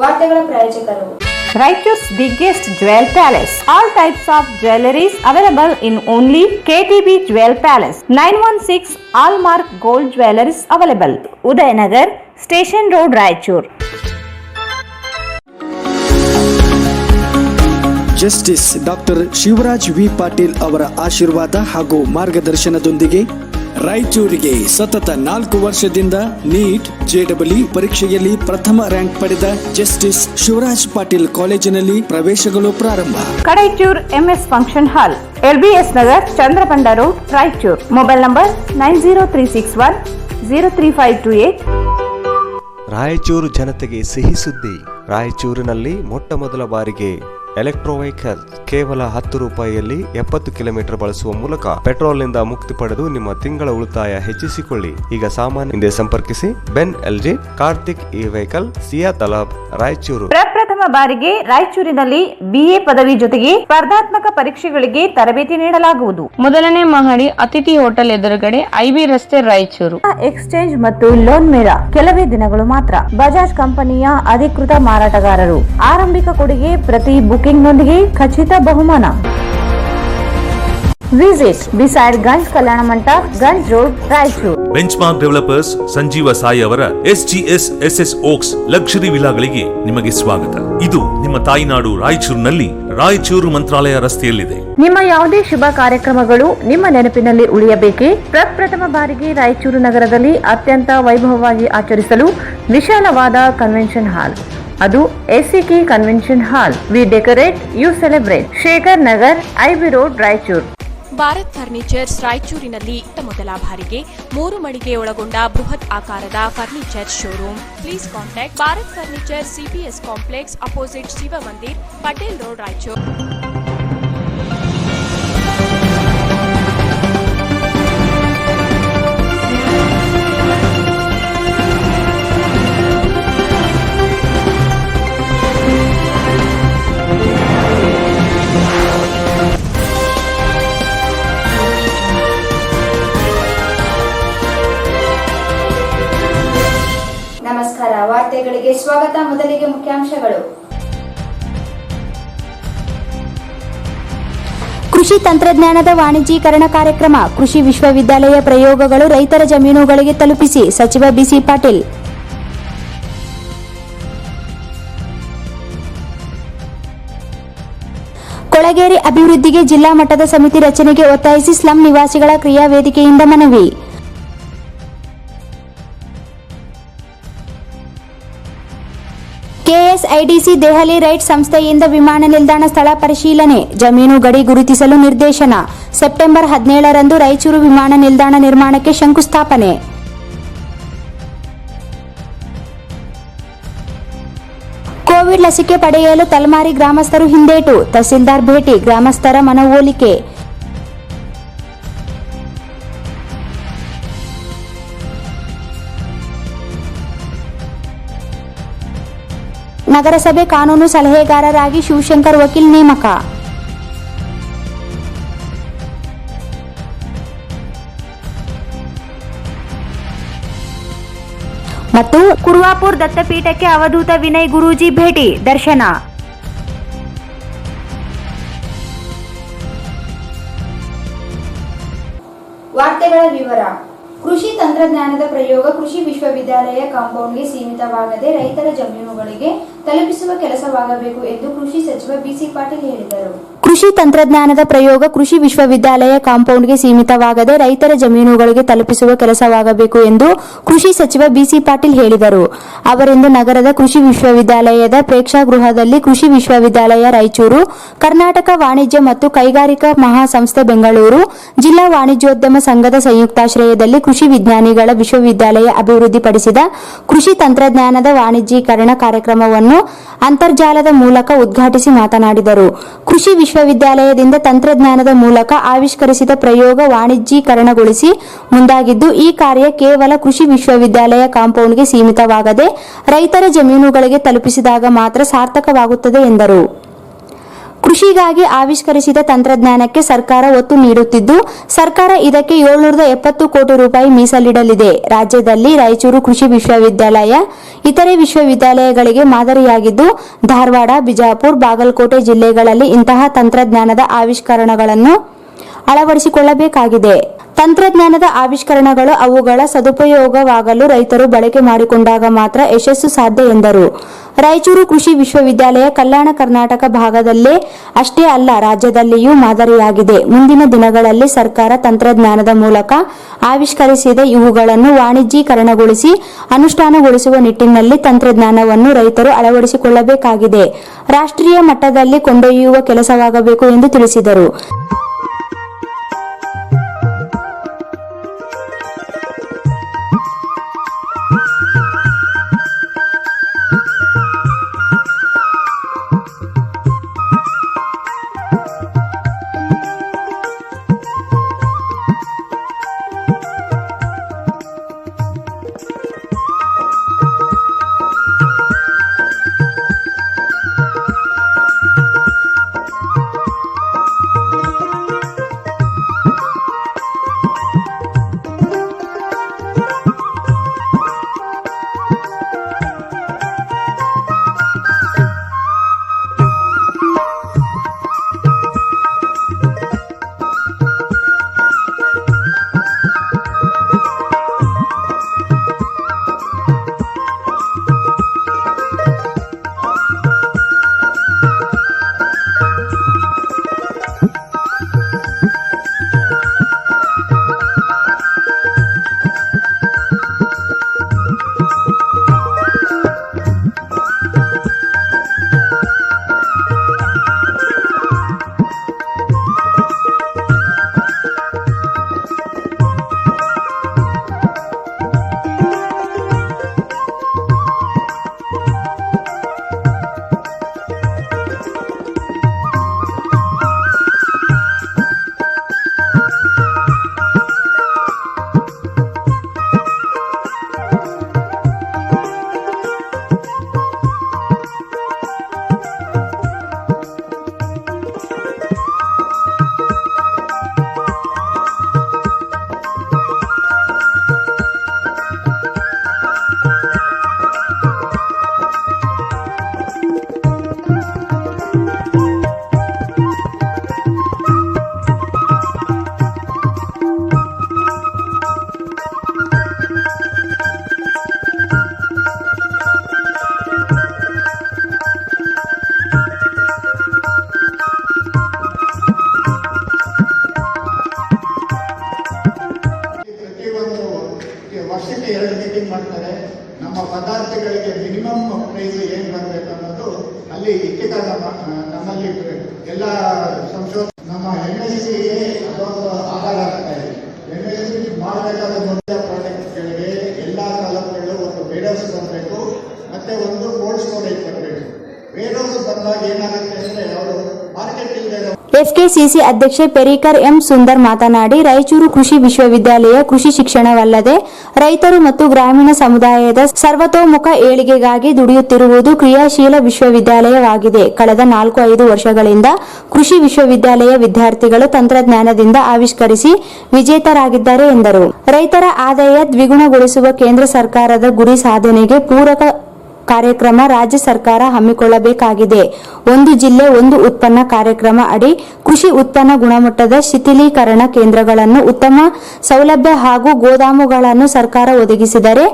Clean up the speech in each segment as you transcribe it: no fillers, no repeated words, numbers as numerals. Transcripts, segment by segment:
ವಾರ್ತೆಗಳ ಪ್ರಾಯೋಜಕರು Raichur's biggest jewel palace. All types of jewelries available in only KTB Jewel Palace. 916 Allmark Gold Jewelries available. Udayanagar, Station Road, Raichur. Justice doctor Shivraj V Patil ಅವರ ಆಶೀರ್ವಾದ ಹಾಗೂ ಮಾರ್ಗದರ್ಶನದೊಂದಿಗೆ ರಾಯಚೂರಿಗೆ ಸತತ 4 ವರ್ಷದಿಂದ neat JEE ಪರೀಕ್ಷೆಯಲ್ಲಿ ಪ್ರಥಮ ರ್ಯಾಂಕ್ ಪಡೆದ ಜಸ್ಟಿಸ್ ಶಿವರಾಜ್ ಪಾಟೀಲ್ ಕಾಲೇಜಿನಲ್ಲಿ ಪ್ರವೇಶಗಳು ಪ್ರಾರಂಭ. Kadaichur MS Function Hall, LBS Nagar, Chandrapanda Road, Raichur. Mobile number 90361 03528. Raichur ಜನತೆಗೆ ಸಿಹಿ ಸುದ್ದಿ. ರಾಯಚೂರಿನಲ್ಲಿ ಮೊಟ್ಟ ಮೊದಲ ಬಾರಿಗೆ ಎಲೆಕ್ಟ್ರೋ ವೆಹಿಕಲ್ ಕೇವಲ 10 ರೂಪಾಯಿಯಲ್ಲಿ 70 ಕಿಲೋಮೀಟರ್ ಬಳಸುವ ಮೂಲಕ ಪೆಟ್ರೋಲ್ನಿಂದ ಮುಕ್ತಿ ಪಡೆದು ನಿಮ್ಮ ತಿಂಗಳ ಉಳಿತಾಯ ಹೆಚ್ಚಿಸಿಕೊಳ್ಳಿ. ಈಗ ಸಾಮಾನ್ಯ ಹಿಂದೆ ಸಂಪರ್ಕಿಸಿ. ಬೆನ್ LG, ಕಾರ್ತಿಕ್ ಇ ವೆಹಿಕಲ್, ಸಿಯಾ ತಲಾಬ್, ರಾಯಚೂರು. ಪ್ರಪ್ರಥಮ ಬಾರಿಗೆ ರಾಯಚೂರಿನಲ್ಲಿ BA ಪದವಿ ಜೊತೆಗೆ ಸ್ಪರ್ಧಾತ್ಮಕ ಪರೀಕ್ಷೆಗಳಿಗೆ ತರಬೇತಿ ನೀಡಲಾಗುವುದು. ಮೊದಲನೇ ಮಹಡಿ ಅತಿಥಿ ಹೋಟೆಲ್ ಎದುರುಗಡೆ IB ರಸ್ತೆ, ರಾಯಚೂರು. ಎಕ್ಸ್ಚೇಂಜ್ ಮತ್ತು ಲೋನ್ ಮೇಳ ಕೆಲವೇ ದಿನಗಳು ಮಾತ್ರ. ಬಜಾಜ್ ಕಂಪನಿಯ ಅಧಿಕೃತ ಮಾರಾಟಗಾರರು. ಆರಂಭಿಕ ಕೊಡುಗೆ ಪ್ರತಿ ಬುಕಿಂಗ್ ನೊಂದಿಗೆ ಖಚಿತ ಬಹುಮಾನ. Visit beside Ganj Kalyana Mantapa, Ganj road, Raichur. Benchmark developers Sanjeeva Sai ಅವರ SGS SS Oaks ಲಕ್ಸುರಿ ವಿಲಾಗಳಿಗೆ ನಿಮಗೆ ಸ್ವಾಗತ. ಇದು ನಿಮ್ಮ ತಾಯಿನಾಡು ರಾಯಚೂರಿನಲ್ಲಿ, ರಾಯಚೂರು ಮಂತ್ರಾಲಯ ರಸ್ತೆಯಲ್ಲಿದೆ. ನಿಮ್ಮ ಯಾವುದೇ ಶುಭ ಕಾರ್ಯಕ್ರಮಗಳು ನಿಮ್ಮ ನೆನಪಿನಲ್ಲಿ ಉಳಿಯಬೇಕೇ? ಪ್ರಪ್ರಥಮ ಬಾರಿಗೆ ರಾಯಚೂರು ನಗರದಲ್ಲಿ ಅತ್ಯಂತ ವೈಭವವಾಗಿ ಆಚರಿಸಲು ವಿಶಾಲವಾದ ಕನ್ವೆನ್ಷನ್ ಹಾಲ್, ಅದು SCK convention hall. We decorate, you celebrate. Shekhar Nagar, IB road, Raichur. Bharat furnitures ರಾಯಚೂರಿನಲ್ಲಿ ಮೊದಲ ಬಾರಿಗೆ 3 ಮಳಿಗೆ ಒಳಗೊಂಡ ಬೃಹತ್ ಆಕಾರದ furniture showroom. Please contact Bharat furniture, CPS complex, opposite Shiva Mandir, Patel road, Raichur. ನಮಸ್ಕಾರ, ವಾರ್ತೆಗಳಿಗೆ ಸ್ವಾಗತ. ಮೊದಲಿಗೆ ಮುಖ್ಯಾಂಶಗಳು. ಕೃಷಿ ತಂತ್ರಜ್ಞಾನದ ವಾಣಿಜ್ಯೀಕರಣ ಕಾರ್ಯಕ್ರಮ. ಕೃಷಿ ವಿಶ್ವವಿದ್ಯಾಲಯ ಪ್ರಯೋಗಗಳು ರೈತರ ಜಮೀನುಗಳಿಗೆ ತಲುಪಿಸಿ ಸಚಿವ BC ಪಾಟೀಲ್. ಕೊಳಗೇರಿ ಅಭಿವೃದ್ಧಿಗೆ ಜಿಲ್ಲಾ ಮಟ್ಟದ ಸಮಿತಿ ರಚನೆಗೆ ಒತ್ತಾಯಿಸಿ ಸ್ಲಂ ನಿವಾಸಿಗಳ ಕ್ರಿಯಾ ವೇದಿಕೆಯಿಂದ ಮನವಿ. KSIDC ದೆಹಲಿ ರೈಟ್ ಸಂಸ್ಥೆಯಿಂದ ವಿಮಾನ ನಿಲ್ದಾಣ ಸ್ಥಳ ಪರಿಶೀಲನೆ, ಜಮೀನು ಗಡಿ ಗುರುತಿಸಲು ನಿರ್ದೇಶನ. ಸೆಪ್ಟೆಂಬರ್ 17ರಂದು ರಾಯಚೂರು ವಿಮಾನ ನಿಲ್ದಾಣ ನಿರ್ಮಾಣಕ್ಕೆ ಶಂಕುಸ್ಥಾಪನೆ. ಕೋವಿಡ್ ಲಸಿಕೆ ಪಡೆಯಲು ತಲಮಾರಿ ಗ್ರಾಮಸ್ಥರು ಹಿಂದೇಟು, ತಹಸೀಲ್ದಾರ್ ಭೇಟಿ, ಗ್ರಾಮಸ್ಥರ ಮನವೊಲಿಕೆ. ನಗರಸಭೆ ಕಾನೂನು ಸಲಹೆಗಾರರಾಗಿ ಶಿವಶಂಕರ್ ವಕೀಲ್ ನೇಮಕ. ಮತ್ತು ಕುರ್ವಾಪುರ್ ದತ್ತಪೀಠಕ್ಕೆ ಅವಧೂತ ವಿನಯ್ ಗುರೂಜಿ ಭೇಟಿ, ದರ್ಶನ. ವಾರ್ತೆಗಳ ವಿವರ. ಕೃಷಿ ತಂತ್ರಜ್ಞಾನದ ಪ್ರಯೋಗ ಕೃಷಿ ವಿಶ್ವವಿದ್ಯಾಲಯ ಕಾಂಪೌಂಡ್ಗೆ ಸೀಮಿತವಾಗದೆ ರೈತರ ಜಮೀನುಗಳಿಗೆ ತಲುಪಿಸುವ ಕೆಲಸವಾಗಬೇಕು ಎಂದು ಕೃಷಿ ಸಚಿವ BC ಪಾಟೀಲ್ ಹೇಳಿದರು. ಕೃಷಿ ತಂತ್ರಜ್ಞಾನದ ಪ್ರಯೋಗ ಕೃಷಿ ವಿಶ್ವವಿದ್ಯಾಲಯ ಕಾಂಪೌಂಡ್ಗೆ ಸೀಮಿತವಾಗದೆ ರೈತರ ಜಮೀನುಗಳಿಗೆ ತಲುಪಿಸುವ ಕೆಲಸವಾಗಬೇಕು ಎಂದು ಕೃಷಿ ಸಚಿವ BC ಪಾಟೀಲ್ ಹೇಳಿದರು. ಅವರಿಂದು ನಗರದ ಕೃಷಿ ವಿಶ್ವವಿದ್ಯಾಲಯದ ಪ್ರೇಕ್ಷಾಗೃಹದಲ್ಲಿ ಕೃಷಿ ವಿಶ್ವವಿದ್ಯಾಲಯ ರಾಯಚೂರು, ಕರ್ನಾಟಕ ವಾಣಿಜ್ಯ ಮತ್ತು ಕೈಗಾರಿಕಾ ಮಹಾಸಂಸ್ಥೆ ಬೆಂಗಳೂರು, ಜಿಲ್ಲಾ ವಾಣಿಜ್ಯೋದ್ಯಮ ಸಂಘದ ಸಂಯುಕ್ತಾಶ್ರಯದಲ್ಲಿ ಕೃಷಿ ವಿಜ್ಞಾನಿಗಳ ವಿಶ್ವವಿದ್ಯಾಲಯ ಅಭಿವೃದ್ಧಿಪಡಿಸಿದ ಕೃಷಿ ತಂತ್ರಜ್ಞಾನದ ವಾಣಿಜ್ಯೀಕರಣ ಕಾರ್ಯಕ್ರಮವನ್ನು ಅಂತರ್ಜಾಲದ ಮೂಲಕ ಉದ್ಘಾಟಿಸಿ ಮಾತನಾಡಿದರು. ಕೃಷಿ ವಿಶ್ವವಿದ್ಯಾಲಯದಿಂದ ತಂತ್ರಜ್ಞಾನದ ಮೂಲಕ ಆವಿಷ್ಕರಿಸಿದ ಪ್ರಯೋಗ ವಾಣಿಜ್ಯೀಕರಣಗೊಳಿಸಿ ಮುಂದಾಗಿದ್ದು, ಈ ಕಾರ್ಯ ಕೇವಲ ಕೃಷಿ ವಿಶ್ವವಿದ್ಯಾಲಯ ಕಾಂಪೌಂಡ್ಗೆ ಸೀಮಿತವಾಗದೆ ರೈತರ ಜಮೀನುಗಳಿಗೆ ತಲುಪಿಸಿದಾಗ ಮಾತ್ರ ಸಾರ್ಥಕವಾಗುತ್ತದೆ ಎಂದರು. ಕೃಷಿಗಾಗಿ ಆವಿಷ್ಕರಿಸಿದ ತಂತ್ರಜ್ಞಾನಕ್ಕೆ ಸರ್ಕಾರ ಒತ್ತು ನೀಡುತ್ತಿದ್ದು, ಸರ್ಕಾರ ಇದಕ್ಕೆ 770 ಕೋಟಿ ರೂಪಾಯಿ ಮೀಸಲಿಡಲಿದೆ. ರಾಜ್ಯದಲ್ಲಿ ರಾಯಚೂರು ಕೃಷಿ ವಿಶ್ವವಿದ್ಯಾಲಯ ಇತರೆ ವಿಶ್ವವಿದ್ಯಾಲಯಗಳಿಗೆ ಮಾದರಿಯಾಗಿದ್ದು, ಧಾರವಾಡ, ಬಿಜಾಪುರ, ಬಾಗಲಕೋಟೆ ಜಿಲ್ಲೆಗಳಲ್ಲಿ ಇಂತಹ ತಂತ್ರಜ್ಞಾನದ ಆವಿಷ್ಕರಣಗಳನ್ನು ಅಳವಡಿಸಿಕೊಳ್ಳಬೇಕಾಗಿದೆ. ತಂತ್ರಜ್ಞಾನದ ಆವಿಷ್ಕರಣಗಳು ಅವುಗಳ ಸದುಪಯೋಗವಾಗಲು ರೈತರು ಬಳಕೆ ಮಾಡಿಕೊಂಡಾಗ ಮಾತ್ರ ಯಶಸ್ಸು ಸಾಧ್ಯ ಎಂದರು. ರಾಯಚೂರು ಕೃಷಿ ವಿಶ್ವವಿದ್ಯಾಲಯ ಕಲ್ಯಾಣ ಕರ್ನಾಟಕ ಭಾಗದಲ್ಲೇ ಅಷ್ಟೇ ಅಲ್ಲ, ರಾಜ್ಯದಲ್ಲಿಯೂ ಮಾದರಿಯಾಗಿದೆ. ಮುಂದಿನ ದಿನಗಳಲ್ಲಿ ಸರ್ಕಾರ ತಂತ್ರಜ್ಞಾನದ ಮೂಲಕ ಆವಿಷ್ಕರಿಸಿದ ಇವುಗಳನ್ನು ವಾಣಿಜ್ಯೀಕರಣಗೊಳಿಸಿ ಅನುಷ್ಠಾನಗೊಳಿಸುವ ನಿಟ್ಟಿನಲ್ಲಿ ತಂತ್ರಜ್ಞಾನವನ್ನು ರೈತರು ಅಳವಡಿಸಿಕೊಳ್ಳಬೇಕಾಗಿದೆ. ರಾಷ್ಟ್ರೀಯ ಮಟ್ಟದಲ್ಲಿ ಕೊಂಡೊಯ್ಯುವ ಕೆಲಸವಾಗಬೇಕು ಎಂದು ತಿಳಿಸಿದರು. ವರ್ಷಕ್ಕೆ 2 ಮೀಟಿಂಗ್ ಮಾಡ್ತಾರೆ. ನಮ್ಮ ಪದಾರ್ಥಗಳಿಗೆ ಮಿನಿಮಮ್ ಪ್ರೈಸ್ ಏನು ಬರಬೇಕು ಅನ್ನೋದು ಅಲ್ಲಿ ಇಟ್ಟಿದಾಗ ನಮ್ಮಲ್ಲಿ ಎಲ್ಲ ಸಂಶೋಧನೆ ನಮ್ಮ MSCಗೆ ಅದೊಂದು ಆಧಾರ ಆಗ್ತಾ ಇದೆ. MSC ಮಾಡಬೇಕಾದ ಮೊದಲ ಪ್ರಾಡಕ್ಟ್ಗಳಿಗೆ ಎಲ್ಲ ತಾಲೂಕುಗಳು ಒಂದು ವೇರ್ಹೌಸ್ ಬರಬೇಕು, ಮತ್ತೆ ಒಂದು ಕೋಲ್ಡ್ ಸ್ಟೋರೇಜ್ ಬರಬೇಕು. ವೇರ್ಹೌಸ್ ಬಂದಾಗ ಏನಾಗುತ್ತೆ ಅಂದರೆ ಅವರು ಮಾರ್ಕೆಟ್ ಇಲ್ಲದೆ ಎಫ್ಕೆಸಿಸಿ ಅಧ್ಯಕ್ಷ ಪೆರಿಕರ್ ಎಂ ಸುಂದರ್ ಮಾತನಾಡಿ, ರಾಯಚೂರು ಕೃಷಿ ವಿಶ್ವವಿದ್ಯಾಲಯ ಕೃಷಿ ಶಿಕ್ಷಣವಲ್ಲದೆ ರೈತರು ಮತ್ತು ಗ್ರಾಮೀಣ ಸಮುದಾಯದ ಸರ್ವತೋಮುಖ ಏಳಿಗೆಗಾಗಿ ದುಡಿಯುತ್ತಿರುವುದು ಕ್ರಿಯಾಶೀಲ ವಿಶ್ವವಿದ್ಯಾಲಯವಾಗಿದೆ. ಕಳೆದ 4-5 ವರ್ಷಗಳಿಂದ ಕೃಷಿ ವಿಶ್ವವಿದ್ಯಾಲಯ ವಿದ್ಯಾರ್ಥಿಗಳು ತಂತ್ರಜ್ಞಾನದಿಂದ ಆವಿಷ್ಕರಿಸಿ ವಿಜೇತರಾಗಿದ್ದಾರೆ ಎಂದರು. ರೈತರ ಆದಾಯ ದ್ವಿಗುಣಗೊಳಿಸುವ ಕೇಂದ್ರ ಸರ್ಕಾರದ ಗುರಿ ಸಾಧನೆಗೆ ಪೂರಕ ಕಾರ್ಯಕ್ರಮ ರಾಜ್ಯ ಸರ್ಕಾರ ಹಮ್ಮಿಕೊಳ್ಳಬೇಕಾಗಿದೆ. ಒಂದು ಜಿಲ್ಲೆ ಒಂದು ಉತ್ಪನ್ನ ಕಾರ್ಯಕ್ರಮ ಅಡಿ ಕೃಷಿ ಉತ್ಪನ್ನ ಗುಣಮಟ್ಟದ ಶಿಥಿಲೀಕರಣ ಕೇಂದ್ರಗಳನ್ನು, ಉತ್ತಮ ಸೌಲಭ್ಯ ಹಾಗೂ ಗೋದಾಮುಗಳನ್ನು ಸರ್ಕಾರ ಒದಗಿಸಿದರೆ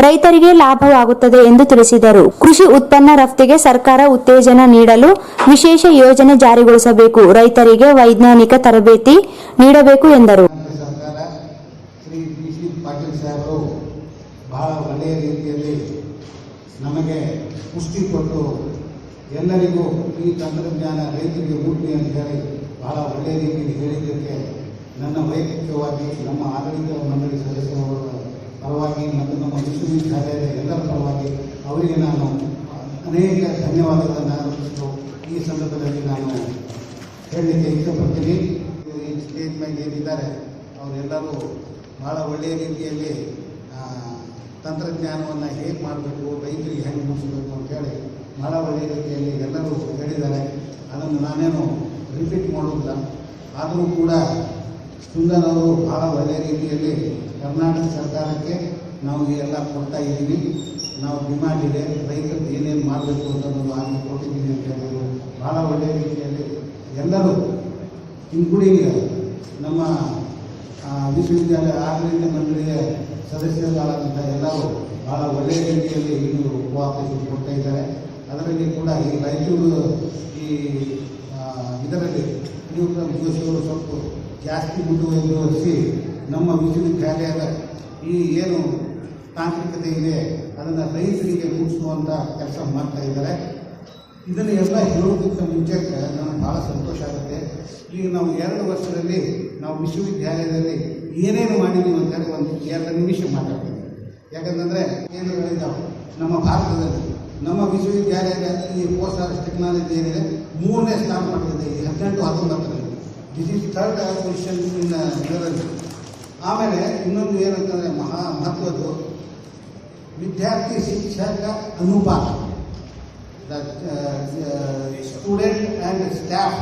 ರೈತರಿಗೆ ಲಾಭವಾಗುತ್ತದೆ ಎಂದು ತಿಳಿಸಿದರು. ಕೃಷಿ ಉತ್ಪನ್ನ ರಫ್ತಿಗೆ ಸರ್ಕಾರ ಉತ್ತೇಜನ ನೀಡಲು ವಿಶೇಷ ಯೋಜನೆ ಜಾರಿಗೊಳಿಸಬೇಕು. ರೈತರಿಗೆ ವೈಜ್ಞಾನಿಕ ತರಬೇತಿ ನೀಡಬೇಕು ಎಂದರು. ನಮಗೆ ಪುಷ್ಟಿ ಕೊಟ್ಟು ಎಲ್ಲರಿಗೂ ಈ ತಂತ್ರಜ್ಞಾನ ರೈತರಿಗೆ ಮುಟ್ಲಿ ಅಂತ ಹೇಳಿ ಬಹಳ ಒಳ್ಳೆಯ ರೀತಿಯಲ್ಲಿ ಹೇಳಿದ್ದಕ್ಕೆ ನನ್ನ ವೈಯಕ್ತಿಕವಾಗಿ ನಮ್ಮ ಆಡಳಿತ ಮಂಡಳಿ ಸದಸ್ಯರ ಪರವಾಗಿ ಮತ್ತು ನಮ್ಮ ವಿಶ್ವವಿದ್ಯಾಲಯದ ಎಲ್ಲರ ಪರವಾಗಿ ಅವರಿಗೆ ನಾನು ಅನೇಕ ಧನ್ಯವಾದಗಳನ್ನು ಅರ್ಪಿಸಿತು ಈ ಸಂದರ್ಭದಲ್ಲಿ ನಾನು ಹೇಳಲಿಕ್ಕೆ ಇಷ್ಟಪಡ್ತೀನಿ. ಈ ಸ್ಟೇಜ್ ಮೇಲೆ ಏನಿದ್ದಾರೆ ಅವರೆಲ್ಲರೂ ಬಹಳ ಒಳ್ಳೆಯ ರೀತಿಯಲ್ಲಿ ತಂತ್ರಜ್ಞಾನವನ್ನು ಹೇಗೆ ಮಾಡಬೇಕು, ರೈತರಿಗೆ ಹೆಂಗೆ ಮುಗಿಸಬೇಕು ಅಂತೇಳಿ ಬಹಳ ಒಳ್ಳೆಯ ರೀತಿಯಲ್ಲಿ ಎಲ್ಲರೂ ಹೇಳಿದ್ದಾರೆ. ಅದನ್ನು ನಾನೇನು ರಿಪೀಟ್ ಮಾಡೋದಿಲ್ಲ. ಆದರೂ ಕೂಡ ಸುಂದರ್ ಅವರು ಬಹಳ ಒಳ್ಳೆಯ ರೀತಿಯಲ್ಲಿ ಕರ್ನಾಟಕ ಸರ್ಕಾರಕ್ಕೆ ನಾವು ಎಲ್ಲ ಕೊಡ್ತಾ ಇದ್ದೀವಿ. ನಾವು ಡಿಮ್ಯಾಂಡ್ ಇದೆ, ರೈತರು ಏನೇನು ಮಾಡಬೇಕು ಅನ್ನೋದು ಆಗಿ ಕೊಟ್ಟಿದ್ದೀವಿ ಅಂತ ಹೇಳಿದ್ರು. ಭಾಳ ಒಳ್ಳೆಯ ರೀತಿಯಲ್ಲಿ ಎಲ್ಲರೂ ಇನ್ಕ್ಲೂಡಿಂಗ್ ನಮ್ಮ ವಿಶ್ವವಿದ್ಯಾಲಯ ಆಡಳಿತ ಮಂಡಳಿಯ ಸದಸ್ಯರಾದಂಥ ಎಲ್ಲರೂ ಭಾಳ ಒಳ್ಳೆಯ ರೀತಿಯಲ್ಲಿ ಇನ್ನು ಕೋಆಪರೇಷನ್ ಕೊಡ್ತಾ ಇದ್ದಾರೆ. ಅದರಲ್ಲಿ ಕೂಡ ಈ ರಾಯಚೂರು ಈ ಇದರಲ್ಲಿ ಯುವಕರ ಜೋಶಿಯವರು ಸ್ವಲ್ಪ ಜಾಸ್ತಿ ಮುಂದುವರಿಸಿ ನಮ್ಮ ವಿಶ್ವವಿದ್ಯಾಲಯದ ಈ ಏನು ತಾಂತ್ರಿಕತೆ ಇದೆ ಅದನ್ನು ರೈತರಿಗೆ ಮುಟ್ಟಿಸುವಂಥ ಕೆಲಸ ಮಾಡ್ತಾ ಇದ್ದಾರೆ. ಇದನ್ನು ಎಲ್ಲ ಹೇಳೋದಕ್ಕಿಂತ ಮುಂಚೆ ನನಗೆ ಭಾಳ ಸಂತೋಷ ಆಗುತ್ತೆ. ಈಗ ನಾವು 2 ವರ್ಷದಲ್ಲಿ ನಾವು ವಿಶ್ವವಿದ್ಯಾಲಯದಲ್ಲಿ ಏನೇನು ಮಾಡಿದ್ದೀವಿ ಅಂತೇಳಿ ಒಂದು 2 ನಿಮಿಷ ಮಾತಾಡ್ತೀವಿ. ಯಾಕಂತಂದರೆ ಕೇಂದ್ರಗಳಿದ್ದಾವೆ ನಮ್ಮ ಭಾರತದಲ್ಲಿ. ನಮ್ಮ ವಿಶ್ವವಿದ್ಯಾಲಯದ ಈ ಪೋಸ್ಟ್ ಟೆಕ್ನಾಲಜಿ ಏನಿದೆ 3ನೇ ಸ್ಥಾನ ಪಡೆದಿದೆ ಈ 18-19ರಲ್ಲಿ. This is 3rd position in ಇದರಲ್ಲಿ. ಆಮೇಲೆ ಇನ್ನೊಂದು ಏನಂತಂದರೆ ಮಹತ್ವದ್ದು ವಿದ್ಯಾರ್ಥಿ ಶಿಕ್ಷಕ ಅನುಪಾತ, student and staff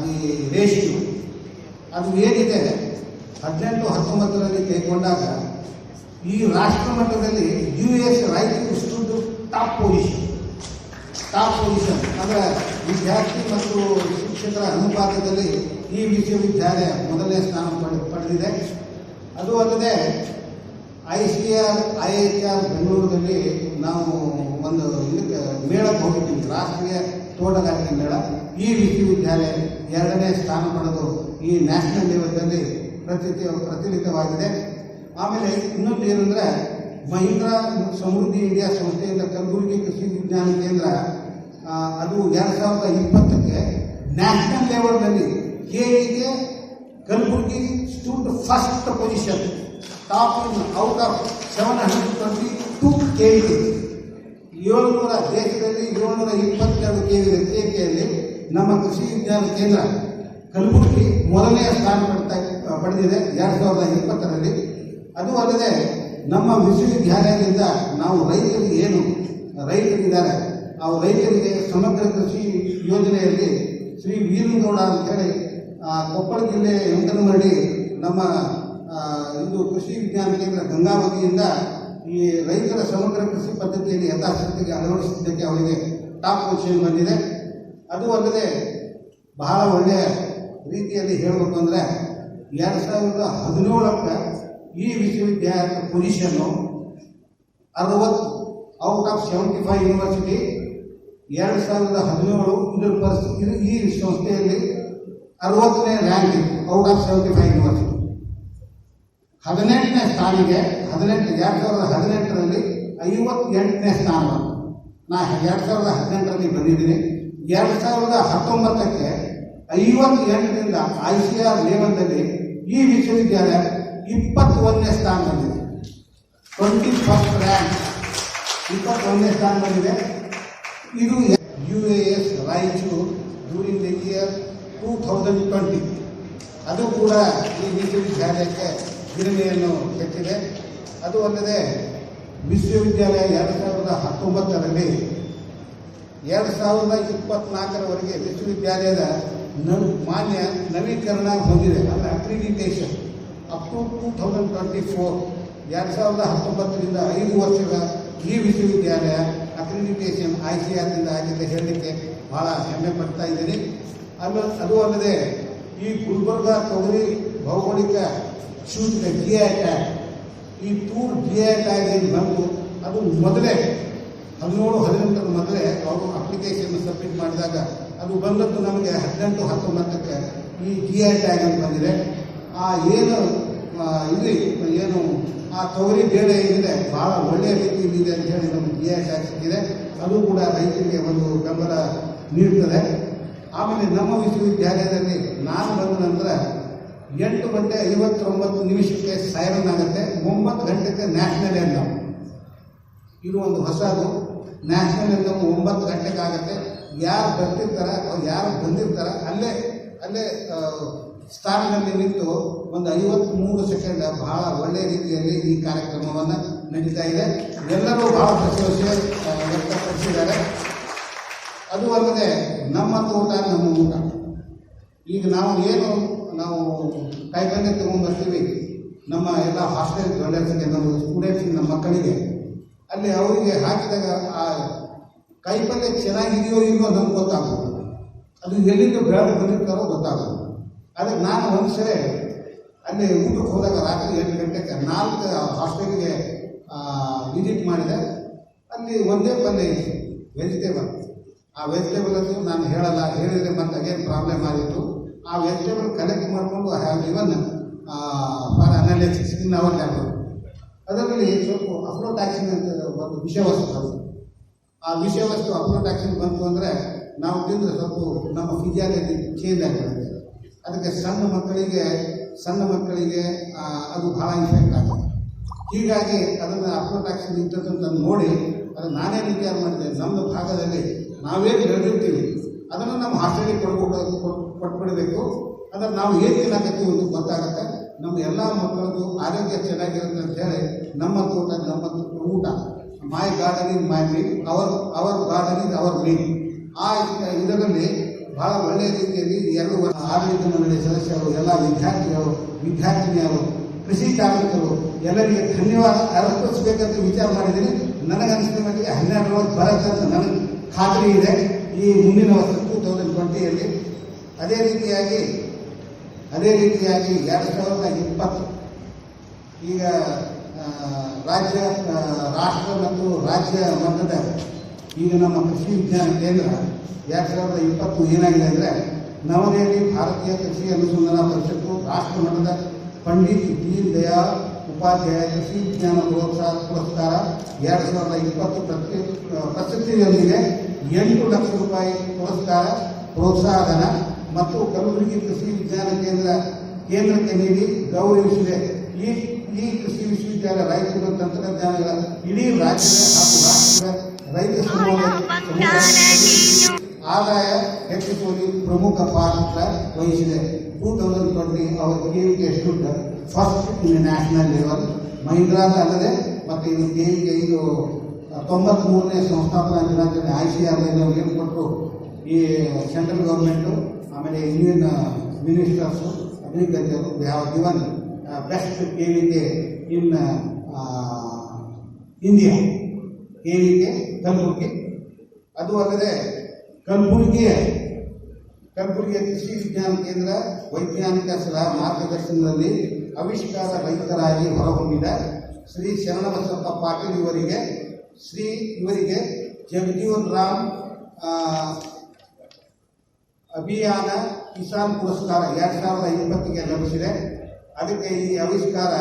the ratio ಅದು ಏನಿದೆ 18-19ರಲ್ಲಿ ಕೈಗೊಂಡಾಗ ಈ ರಾಷ್ಟ್ರ ಮಟ್ಟದಲ್ಲಿ US Raichur stood top position ಅಂದರೆ ವಿದ್ಯಾರ್ಥಿ ಮತ್ತು ಶಿಕ್ಷಕರ ಅನುಪಾತದಲ್ಲಿ ಈ ವಿಶ್ವವಿದ್ಯಾಲಯ ಮೊದಲನೇ ಸ್ಥಾನ ಪಡೆದಿದೆ. ಅದು ಅಲ್ಲದೆ ICAR IHR ಬೆಂಗಳೂರಿನಲ್ಲಿ ನಾವು ಒಂದು ಇದಕ್ಕೆ ಮೇಳಕ್ಕೆ ಹೋಗಿದ್ದೀವಿ, ರಾಷ್ಟ್ರೀಯ ತೋಟಗಾರಿಕೆ ಮೇಳ. ಈ ವಿಶ್ವವಿದ್ಯಾಲಯ 2ನೇ ಸ್ಥಾನ ಪಡೆದು ಈ ನ್ಯಾಷನಲ್ ಲೆವೆಲ್ನಲ್ಲಿ ಪ್ರಚಲಿತವಾಗಿದೆ. ಆಮೇಲೆ ಇನ್ನೊಂದು ಏನಂದರೆ ಮಹೀಂದ್ರಾ ಸಮೃದ್ಧಿ ಇಂಡಿಯಾ ಸಂಸ್ಥೆಯಿಂದ ಕಲಬುರಗಿ ಕೃಷಿ ವಿಜ್ಞಾನ ಕೇಂದ್ರ ಅದು 2020ಕ್ಕೆ ನ್ಯಾಷನಲ್ ಲೆವೆಲ್ನಲ್ಲಿ ಕೆವಿಗೆ Kalaburagi stood first position, top out of 722 KV. 700 ದೇಶದಲ್ಲಿ 722 KVಯಲ್ಲಿ ನಮ್ಮ ಕೃಷಿ ವಿಜ್ಞಾನ ಕೇಂದ್ರ ಕಲಬುರಗಿ ಮೊದಲನೆಯ ಸ್ಥಾನ ಪಡೆದಿದೆ 2020ರಲ್ಲಿ. ಅದು ಅಲ್ಲದೆ ನಮ್ಮ ವಿಶ್ವವಿದ್ಯಾಲಯದಿಂದ ನಾವು ರೈತರಿದ್ದಾರೆ ಆ ರೈತರಿಗೆ ಸಮಗ್ರ ಕೃಷಿ ಯೋಜನೆಯಲ್ಲಿ ಶ್ರೀ ವೀರನಗೌಡ ಅಂತೇಳಿ ಕೊಪ್ಪಳ ಜಿಲ್ಲೆ ಯಂಕನಮರಡಿ ನಮ್ಮ ಇದು ಕೃಷಿ ವಿಜ್ಞಾನ ಕೇಂದ್ರ ಗಂಗಾವತಿಯಿಂದ ಈ ರೈತರ ಸಮಗ್ರ ಕೃಷಿ ಪದ್ಧತಿಯಲ್ಲಿ ಯಥಾಶಕ್ತಿಗೆ ಅಳವಡಿಸಿದ್ದಕ್ಕೆ ಅವರಿಗೆ ಟಾಪ್ ಪೊಸಿಷನ್ ಬಂದಿದೆ. ಅದು ಅಲ್ಲದೆ ಬಹಳ ಒಳ್ಳೆಯ ರೀತಿಯಲ್ಲಿ ಹೇಳಬೇಕು ಅಂದರೆ 2017ಕ್ಕೆ ಈ ವಿಶ್ವವಿದ್ಯಾಲಯದ ಪೊಸಿಷನ್ನು 60 ಔಟ್ ಆಫ್ 75 ಯೂನಿವರ್ಸಿಟಿ. 2017 ಇದರ ಪರಿಸ್ಥಿತಿ ಈ ಸಂಸ್ಥೆಯಲ್ಲಿ 60ನೇ ರ್ಯಾಂಕ್ ಔಟ್ ಆಫ್ 75 ಯೂನಿವರ್ಸಿಟಿ. 18ನೇ ಸ್ಥಾನಿಗೆ 2018ರಲ್ಲಿ 58ನೇ ಸ್ಥಾನ. ನಾ 2018ರಲ್ಲಿ ಬಂದಿದ್ದೀನಿ. 2019ಕ್ಕೆ 58ರಿಂದ ICAR ಲೆವೆಲ್ನಲ್ಲಿ ಈ ವಿಶ್ವವಿದ್ಯಾಲಯ 21ನೇ ಸ್ಥಾನ ಬಂದಿದೆ. 21st ರ್ಯಾಂಕ್ 21ನೇ ಸ್ಥಾನ ಬಂದಿದೆ. ಇದು UAS Raichur during the year 2020. ಅದು ಕೂಡ ಈ ವಿಶ್ವವಿದ್ಯಾಲಯಕ್ಕೆ ಹಿರಿಮೆಯನ್ನು ಹೆಚ್ಚಿದೆ. ಅದು ಅಲ್ಲದೆ ವಿಶ್ವವಿದ್ಯಾಲಯ 2019ರಲ್ಲಿ 2024ರವರೆಗೆ ವಿಶ್ವವಿದ್ಯಾಲಯದ ಮಾನ್ಯ ನವೀಕರಣ ಹೊಂದಿದೆ, ಅಂದರೆ ಅಕ್ರಿಡಿಟೇಷನ್ ಅಪ್ ಟು 2024. 2019ರಿಂದ 5 ವರ್ಷಗಳ ಈ ವಿಶ್ವವಿದ್ಯಾಲಯ ಅಕ್ರಿಡಿಟೇಷನ್ ICARನಿಂದ ಆಗಿದೆ ಹೇಳಲಿಕ್ಕೆ ಭಾಳ ಹೆಮ್ಮೆ ಪಡ್ತಾ ಇದ್ದೀನಿ. ಅದು ಅಲ್ಲದೆ ಈ ಗುಲ್ಬರ್ಗ ತೊಗರಿ ಭೌಗೋಳಿಕ ಸೂಚಕ GI ಟ್ಯಾಗ್, ಈ ಟೂರ್ GI ಟ್ಯಾಗ್ ಏನು ಬಂತು ಅದು ಮೊದಲೇ 17-18 ಮೊದಲೇ ಅವರು ಅಪ್ಲಿಕೇಶನ್ ಸಬ್ಮಿಟ್ ಮಾಡಿದಾಗ ಅದು ಬಂದದ್ದು ನಮಗೆ 18-19ಕ್ಕೆ ಈ GI ಟ್ಯಾಗ್ ಅಂತ ಬಂದಿದೆ. ಏನು ಆ ತೊಗರಿ ಬೇಳೆ ಏನಿದೆ ಭಾಳ ಒಳ್ಳೆಯ ರೀತಿಯಲ್ಲಿ ಇದೆ ಅಂತ ಹೇಳಿ ನಮಗೆ GI ಟ್ಯಾಗ್ ಸಿಕ್ಕಿದೆ. ಅದು ಕೂಡ ರೈತರಿಗೆ ಒಂದು ಬೆಂಬಲ ನೀಡ್ತದೆ. ಆಮೇಲೆ ನಮ್ಮ ವಿಶ್ವವಿದ್ಯಾಲಯದಲ್ಲಿ ನಾನು ಬಂದ ನಂತರ 8:59 ಸೈರನ್ ಆಗುತ್ತೆ. 9 ಗಂಟೆಗೆ ನ್ಯಾಷನಲ್ ಎಕ್ಸಾಮ್. ಇದು ಒಂದು ಹೊಸದು. ನ್ಯಾಷನಲ್ ಎಕ್ಸಾಮ್ 9 ಗಂಟೆಗೆ ಆಗುತ್ತೆ. ಯಾರು ಬರ್ತಿರ್ತಾರೆ ಅವ್ರು ಯಾರು ಬಂದಿರ್ತಾರೆ ಅಲ್ಲೇ ಸ್ಥಾನದಲ್ಲಿ ನಿಂತು ಒಂದು 53 ಸೆಕೆಂಡ್ ಬಹಳ ಒಳ್ಳೆಯ ರೀತಿಯಲ್ಲಿ ಈ ಕಾರ್ಯಕ್ರಮವನ್ನು ನಡೀತಾ ಇದೆ. ಎಲ್ಲರೂ ಬಹಳ ಪ್ರಶಂಸೆ ವ್ಯಕ್ತಪಡಿಸಿದ್ದಾರೆ. ಅದು ಅಲ್ಲದೆ ನಮ್ಮ ತೋಟ ನಮ್ಮ ಊಟ. ಈಗ ನಾವು ಕಾಯಿಪಲ್ಯ ತೊಗೊಂಡ್ಬರ್ತೀವಿ ನಮ್ಮ ಎಲ್ಲ ಹಾಸ್ಟೆಲ್ ಜ್ಯುವೆಲರ್ಸ್ಗೆ, ನಮ್ಮ ಸ್ಟೂಡೆಂಟ್ಸ್ಗೆ, ನಮ್ಮ ಮಕ್ಕಳಿಗೆ, ಅಲ್ಲಿ ಅವರಿಗೆ ಹಾಕಿದಾಗ ಆ ಕಾಯಿಪಲ್ಯ ಚೆನ್ನಾಗಿದೆಯೋ ಇಲ್ಲೋ ನಮ್ಗೆ ಗೊತ್ತಾಗೋದು, ಅದು ಎಲ್ಲಿಂದ ಬೆಳೆದು ಬಂದಿರ್ತಾರೋ ಗೊತ್ತಾಗೋದು. ಅದಕ್ಕೆ ನಾನು ಒಂದು ಸರಿ ಅಲ್ಲಿ ಊಟಕ್ಕೆ ಹೋದಾಗ ರಾತ್ರಿ 8 ಗಂಟೆಗೆ 4 ಹಾಸ್ಟೆಲ್ಗೆ ವಿಸಿಟ್ ಮಾಡಿದೆ. ಅಲ್ಲಿ ಒಂದೇ ಪಲ್ಯ ಇದೆ, ವೆಜಿಟೇಬಲ್. ಆ ವೆಜಿಟೇಬಲ್ ಅದು ನಾನು ಹೇಳಿದರೆ ಮತ್ತೆ ಅಗೇನ್ ಪ್ರಾಬ್ಲಮ್ ಆಗಿತ್ತು. ಆ ವೆಜಿಟೇಬಲ್ ಕಲೆಕ್ಟ್ ಮಾಡಿಕೊಂಡು ಇವನ್ for analysis in our lab. ಅದರಲ್ಲಿ ಸ್ವಲ್ಪ ಅಫ್ಲೋಟಾಕ್ಸಿನ್ ಅಂತ ಒಂದು ವಿಷವಸ್ತು ಅದು. ಆ ವಿಷವಸ್ತು ಅಫ್ಲೋಟಾಕ್ಸಿನ್ ಬಂತು ಅಂದರೆ ನಾವು ತಿಂದರೆ ಸ್ವಲ್ಪ ನಮ್ಮ ಫಿಸಿಯಾಲಜಿ ಚೇಂಜ್ ಆಗಿರುತ್ತೆ. ಅದಕ್ಕೆ ಸಣ್ಣ ಮಕ್ಕಳಿಗೆ ಅದು ಭಾಳ ಇಫೆಕ್ಟ್ ಆಗುತ್ತೆ. ಹೀಗಾಗಿ ಅದನ್ನು ಅಫ್ಲೋಟಾಕ್ಸಿನ್ ಇದ್ದದಂತ ನೋಡಿ ಅದು ನಾನೇ ವಿಚಾರ ಮಾಡಿದೆ, ನಮ್ಮ ಭಾಗದಲ್ಲಿ ನಾವೇನು ಬೆಳೆದಿರ್ತೀವಿ ಅದನ್ನು ನಮ್ಮ ಹಾಸ್ಟೆಲಿಗೆ ಕೊಟ್ಬಿಡಬೇಕು. ಅದನ್ನು ನಾವು ಏನು ತಿನ್ನಕತ್ತೀವಿ ಅಂತ ಗೊತ್ತಾಗುತ್ತೆ. ನಮ್ಮ ಎಲ್ಲ ಮಕ್ಕಳದ್ದು ಆರೋಗ್ಯ ಚೆನ್ನಾಗಿರುತ್ತೆ ಅಂತ ಹೇಳಿ ನಮ್ಮ ತೋಟ ನಮ್ಮ ಊಟ, my garden is my meal, our garden is our meal. ಆ ಇದರಲ್ಲಿ ಭಾಳ ಒಳ್ಳೆಯ ರೀತಿಯಲ್ಲಿ 2 ಆಡಳಿತ ಮಂಡಳಿ ಸದಸ್ಯರು, ಎಲ್ಲ ವಿದ್ಯಾರ್ಥಿನಿಯರು, ಕೃಷಿ ಕಾರ್ಮಿಕರು ಎಲ್ಲರಿಗೆ ಧನ್ಯವಾದ ಅರ್ಪಿಸಬೇಕಂತ ವಿಚಾರ ಮಾಡಿದ್ದೀನಿ. ನನಗನ್ನಿಸಿದ ಮಟ್ಟಿಗೆ 12 ವರ್ಷ ಬರುತ್ತೆ ಅಂತ ನನಗೆ ಖಾತ್ರಿ ಇದೆ ಈ ಮುಂದಿನ ವರ್ಷ 2020ಯಲ್ಲಿ. ಅದೇ ರೀತಿಯಾಗಿ 2020 ಈಗ ರಾಷ್ಟ್ರ ಮತ್ತು ರಾಜ್ಯ ಮಟ್ಟದ ಈಗ ನಮ್ಮ ಕೃಷಿ ವಿಜ್ಞಾನ ಕೇಂದ್ರ 2020 ಏನಾಗಿದೆ ಅಂದರೆ, ನವದೆಹಲಿ ಭಾರತೀಯ ಕೃಷಿ ಅನುಸಂಧಾನ ಪರಿಷತ್ತು ರಾಷ್ಟ್ರ ಮಟ್ಟದ ಪಂಡಿತ್ ದೀನ್ ದಯಾಳ್ ಉಪಾಧ್ಯಾಯ ಕೃಷಿ ವಿಜ್ಞಾನ ಪ್ರೋತ್ಸಾಹ ಪುರಸ್ಕಾರ 2020 ಪ್ರಶಸ್ತಿಯೊಂದಿಗೆ 8 ಲಕ್ಷ ರೂಪಾಯಿ ಪುರಸ್ಕಾರ ಪ್ರೋತ್ಸಾಹಧನ ಮತ್ತು ಕಲಬುರಗಿ ಕೃಷಿ ವಿಜ್ಞಾನ ಕೇಂದ್ರಕ್ಕೆ ನೀಡಿ ಗೌರವಿಸಿದೆ. ಈ ಕೃಷಿ ವಿಶ್ವವಿದ್ಯಾಲಯ ರಾಯಚೂರು ತಂತ್ರಜ್ಞಾನಗಳ ಇಡೀ ರಾಜ್ಯದ ಹಾಗೂ ರಾಷ್ಟ್ರದ ರೈತ ಸಮುದಾಯ ಆದಾಯ ಹೆಚ್ಚಿಸುವಲ್ಲಿ ಪ್ರಮುಖ ಪಾತ್ರ ವಹಿಸಿದೆ. 2020 our KVK stood first in national level. ಮಹೀಂದ್ರಾದ ಅಲ್ಲದೆ ಮತ್ತು ಇದು KVK ಇದು 93ನೇ ಸಂಸ್ಥಾಪನಾ ದಿನಾಚರಣೆ ICAR ಏನು ಕೊಟ್ಟರು ಈ ಸೆಂಟ್ರಲ್ ಗೌರ್ಮೆಂಟು, ಆಮೇಲೆ Indian ministers agriculture have given best KVK in India, KVK Kalaburagi. ಅದು ಅಲ್ಲದೆ ಕಲಬುರಗಿಯ ಕೃಷಿ ವಿಜ್ಞಾನ ಕೇಂದ್ರ ವೈಜ್ಞಾನಿಕ ಸಲಹಾ ಮಾರ್ಗದರ್ಶನದಲ್ಲಿ ಆವಿಷ್ಕಾರ ರೈತರಾಗಿ ಹೊರಹೊಮ್ಮಿದ ಶ್ರೀ ಶರಣಬಸಪ್ಪ ಪಾಟೀಲ್ ಇವರಿಗೆ ಜಗಜೀವನ್ ರಾಮ್ ಅಭಿಯಾನ ಕಿಸಾನ್ ಪುರಸ್ಕಾರ 2020ಗೆ ಲಭಿಸಿದೆ. ಅದಕ್ಕೆ ಈ ಆವಿಷ್ಕಾರ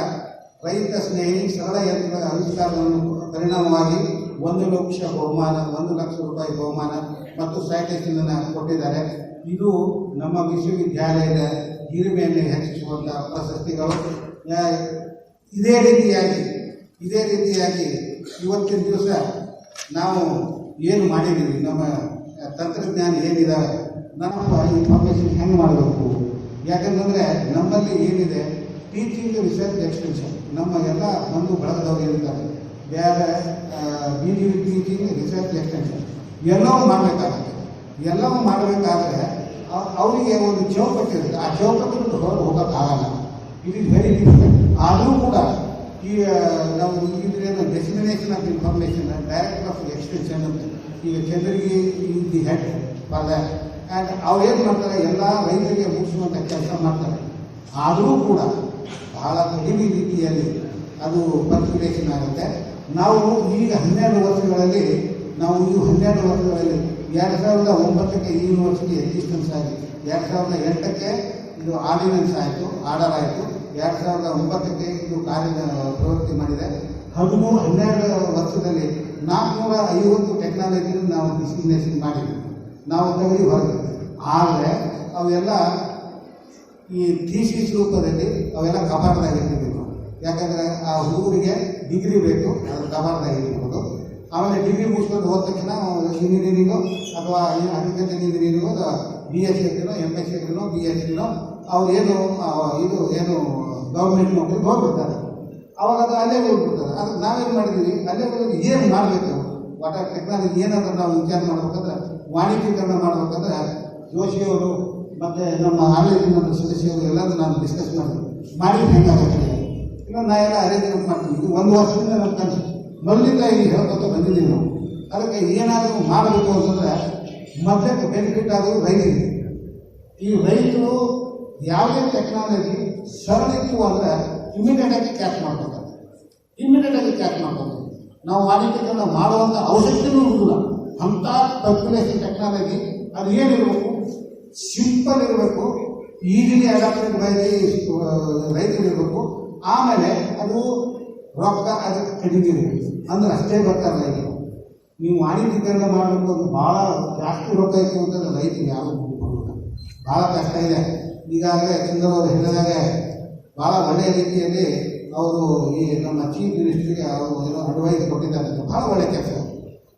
ರೈತ ಸ್ನೇಹಿ ಸರಳ ಯಂತ್ರದ ಆವಿಷ್ಕಾರವನ್ನು ಪರಿಣಾಮವಾಗಿ 1 ಲಕ್ಷ ರೂಪಾಯಿ ಬಹುಮಾನ ಮತ್ತು ಸೈಟೇಷನ್ ಕೊಟ್ಟಿದ್ದಾರೆ. ಇದು ನಮ್ಮ ವಿಶ್ವವಿದ್ಯಾಲಯದ ಹಿರಿಮೆಯನ್ನು ಹೆಚ್ಚಿಸುವಂಥ ಪ್ರಶಸ್ತಿಗಳು. ಇದೇ ರೀತಿಯಾಗಿ ಇವತ್ತಿನ ದಿವಸ ನಾವು ಏನು ಮಾಡಿದ್ದೀವಿ, ನಮ್ಮ ತಂತ್ರಜ್ಞಾನ ಏನಿದ್ದಾವೆ, ನಮ್ಮ ಇನ್ಫಾರ್ಮೇಷನ್ ಹೆಂಗೆ ಮಾಡಬೇಕು. ಯಾಕಂತಂದರೆ ನಮ್ಮಲ್ಲಿ ಏನಿದೆ ಟೀಚಿಂಗ್ ರಿಸರ್ಚ್ ಎಕ್ಸ್ಟೆನ್ಷನ್, ನಮ್ಮ ಎಲ್ಲ ಬಂಧು ಬಳಗದವರು ಇರ್ತಾರೆ, ಬೇರೆ BGV ಟೀಚಿಂಗ್ ರಿಸರ್ಚ್ ಎಕ್ಸ್ಟೆನ್ಷನ್ ಎಲ್ಲವೂ ಮಾಡಬೇಕಾದ್ರೆ ಅವರಿಗೆ ಒಂದು ಚೌಕಟ್ಟು ಇರುತ್ತೆ. ಆ ಚೌಕಟ್ಟು ಹೊರಗೆ ಹೋಗೋಕ್ಕಾಗಲ್ಲ. It is very difficult. ಆದರೂ ಕೂಡ ಈಗ ನಾವು ಇದ್ರೇನು dissemination of information director of extension ಅಂತ ಈಗ Chandragi is the head for that. And ಅವ್ರು ಏನು ಮಾಡ್ತಾರೆ, ಎಲ್ಲ ರೈತರಿಗೆ ಮುಗಿಸುವಂಥ ಕೆಲಸ ಮಾಡ್ತಾರೆ. ಆದರೂ ಕೂಡ ಬಹಳ ಕಡಿಮೆ ರೀತಿಯಲ್ಲಿ ಅದು ಪರ್ಕ್ಯುಲೇಷನ್ ಆಗುತ್ತೆ. ನಾವು ಈಗ 12 ವರ್ಷಗಳಲ್ಲಿ 2009ಕ್ಕೆ ಈ ಯೂನಿವರ್ಸಿಟಿ ಎಕ್ಸಿಸ್ಟೆನ್ಸ್ ಆಗಿ 2008ಕ್ಕೆ ಇದು ಆರ್ಡಿನೆನ್ಸ್ ಆಯಿತು, ಆರ್ಡರ್ ಆಯಿತು, 2009ಕ್ಕೆ ಇದು ಪ್ರವೃತ್ತಿ ಮಾಡಿದೆ. 12 ವರ್ಷದಲ್ಲಿ 450 ಟೆಕ್ನಾಲಜಿನ ನಾವು ಡಿಸಿಗ್ನೇಷನ್ ಮಾಡಿದ್ವಿ, ನಾವು ತೆಗೆದು ಹೊರಗೆ. ಆದರೆ ಅವೆಲ್ಲ ಈ ಥೀಸಿಸ್ ರೂಪದಲ್ಲಿ ಅವೆಲ್ಲ ಕಬಾರ್ದಾಗಿರ್ತಿದ್ವಿ. ಯಾಕಂದರೆ ಆ ಹುಡುಗರಿಗೆ ಡಿಗ್ರಿ ಬೇಕು, ಅದು ಕಬಾರ್ದಾಗಿರ್ಬೋದು. ಆಮೇಲೆ ಡಿಗ್ರಿ ಮುಗಿಸ್ಕೊಂಡು ಹೋದ ತಕ್ಷಣ ಇಂಜಿನಿಯರಿಂಗು ಅಥವಾ ಅಗ್ರಿಕಲ್ಚರ್ ಇಂಜಿನಿಯರಿಂಗು BSc ಅಗ್ರಿನೋ MSc ಅಗ್ರಿನೋ BScನೋ ಅವ್ರು ಏನು ಗೌರ್ಮೆಂಟ್ ನೌಕರಿಗೆ ಹೋಗ್ಬಿಡ್ತಾರೆ. ಅವಾಗ ಅದು ಅಲ್ಲೇ ಹೋಗ್ಬಿಡ್ತಾರೆ. ಅದಕ್ಕೆ ನಾವೇನು ಮಾಡಿದ್ದೀವಿ, ಅಲ್ಲೇ ಹೋಗಿ ಏನು ಮಾಡಬೇಕು, ವಾಟರ್ ಟೆಕ್ನಾಲಜಿ ಏನಾದರೂ ನಾವು ವಿಚಾರ ಮಾಡ್ಬೇಕಂದ್ರೆ ವಾಣಿಜ್ಯೀಕರಣ ಮಾಡಬೇಕಂದ್ರೆ ಜೋಶಿಯವರು ಮತ್ತು ನಮ್ಮ ಆಡಳಿತ ಮಂಡಳಿ ಸದಸ್ಯರು ಎಲ್ಲರೂ ನಾನು ಡಿಸ್ಕಸ್ ಮಾಡಿದ್ದು ಹೆಂಗಾಗುತ್ತೆ ಇಲ್ಲ ನಾ ಎಲ್ಲ ಅರೇಂಜ್ಮೆಂಟ್ ಮಾಡ್ತೀನಿ. ಇದು 1 ವರ್ಷದಿಂದ ನಮ್ಮ ಕನಸು ಮೊದಲಿಂದ ಈಗ ಹೇಳ್ಕೊತ ಬಂದಿದ್ದೀವಿ ನಾವು. ಅದಕ್ಕೆ ಏನಾದರೂ ಮಾಡಬೇಕು ಅಂತಂದರೆ ಮೊದಲೇ ಬೆನಿಫಿಟ್ ಆಗೋದು ರೈತರಿಗೆ. ಈ ರೈತರು ಯಾವುದೇ ಟೆಕ್ನಾಲಜಿ ಸರಳಿತ್ತು ಅಂದರೆ ಇಮಿಡಿಯೇಟಾಗಿ ಕ್ಯಾಚ್ ಮಾಡ್ಕೊತಾರೆ. ನಾವು ವಾಣಿಜ್ಯೀಕರಣ ಮಾಡುವಂಥ ಅವಶ್ಯಕತೆಯೂ ಇರುವುದಿಲ್ಲ. ಅಂಥ ಕ್ಯಾಲ್ಕುಲೇಷನ್ ಟೆಕ್ನಾಲಜಿ ಅದು ಏನಿರಬೇಕು, ಸಿಂಪಲ್ ಇರಬೇಕು, ಈಸಿಲಿ ಅಡಾಪ್ಟೆಡ್ ಬೈ ರೈತರಿರಬೇಕು. ಆಮೇಲೆ ಅದು ರೊಕ್ಕ ಅದಕ್ಕೆ ಕಡಿಮೆ ಇರಬೇಕು ಅಂದ್ರೆ ಅಷ್ಟೇ ಬರ್ತಾರೆ ರೈತರು. ನೀವು ವಾಣಿಜ್ಯೀಕರಣ ಮಾಡಬೇಕು ಅಂದ್ರೆ ಭಾಳ ಜಾಸ್ತಿ ರೊಕ್ಕ ಇತ್ತು ಅಂತಂದ್ರೆ ರೈತರಿಗೆ ಯಾರು ಬರೋಲ್ಲ, ಭಾಳ ಕಷ್ಟ ಇದೆ. ಈಗಾಗಲೇ ಚಂದ್ರವರು ಹೇಳಿದಾಗೆ ಭಾಳ ಒಳ್ಳೆಯ ರೀತಿಯಲ್ಲಿ ಅವರು ಈ ನಮ್ಮ ಚೀಫ್ ಮಿನಿಸ್ಟ್ರಿಗೆ ಅವರು ಏನೋ ಅಡ್ವೈಸ್ ಕೊಟ್ಟಿದ್ದಾರೆ. ಭಾಳ ಒಳ್ಳೆಯ ಕೆಲಸ,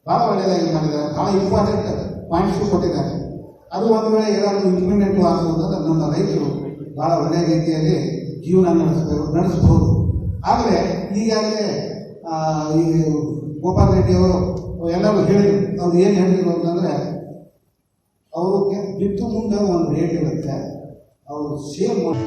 ಭಾಳ ಒಳ್ಳೆಯದಾಗಿ ಮಾಡಿದ್ದಾರೆ. ಭಾಳ ಇಂಪಾರ್ಟೆಂಟ್ ಪಾಯಿಂಟ್ಸು ಕೊಟ್ಟಿದ್ದಾರೆ. ಅದು ಒಂದು ವೇಳೆ ಏನಾದರೂ ಇಂಪ್ಲಿಮೆಂಟ್ ಆಗುವುದಂದ್ರೆ ನಮ್ಮ ರೈತರು ಭಾಳ ಒಳ್ಳೆಯ ರೀತಿಯಲ್ಲಿ ಜೀವನ ನಡೆಸ್ಬೋದು. ಆದರೆ ಈಗಾಗಲೇ ಈ ಗೋಪಾಲ್ ರೆಡ್ಡಿ ಅವರು ಎಲ್ಲರೂ ಹೇಳಿದರು. ಅವ್ರು ಏನು ಹೇಳಿದರು ಅಂತಂದರೆ ಅವ್ರಿಗೆ ಬಿತ್ತು ಮುಂದೆ ಒಂದು ರೇಟ್ ಇರುತ್ತೆ, ಅವರು ಸೇಲ್ ಮಾಡಿ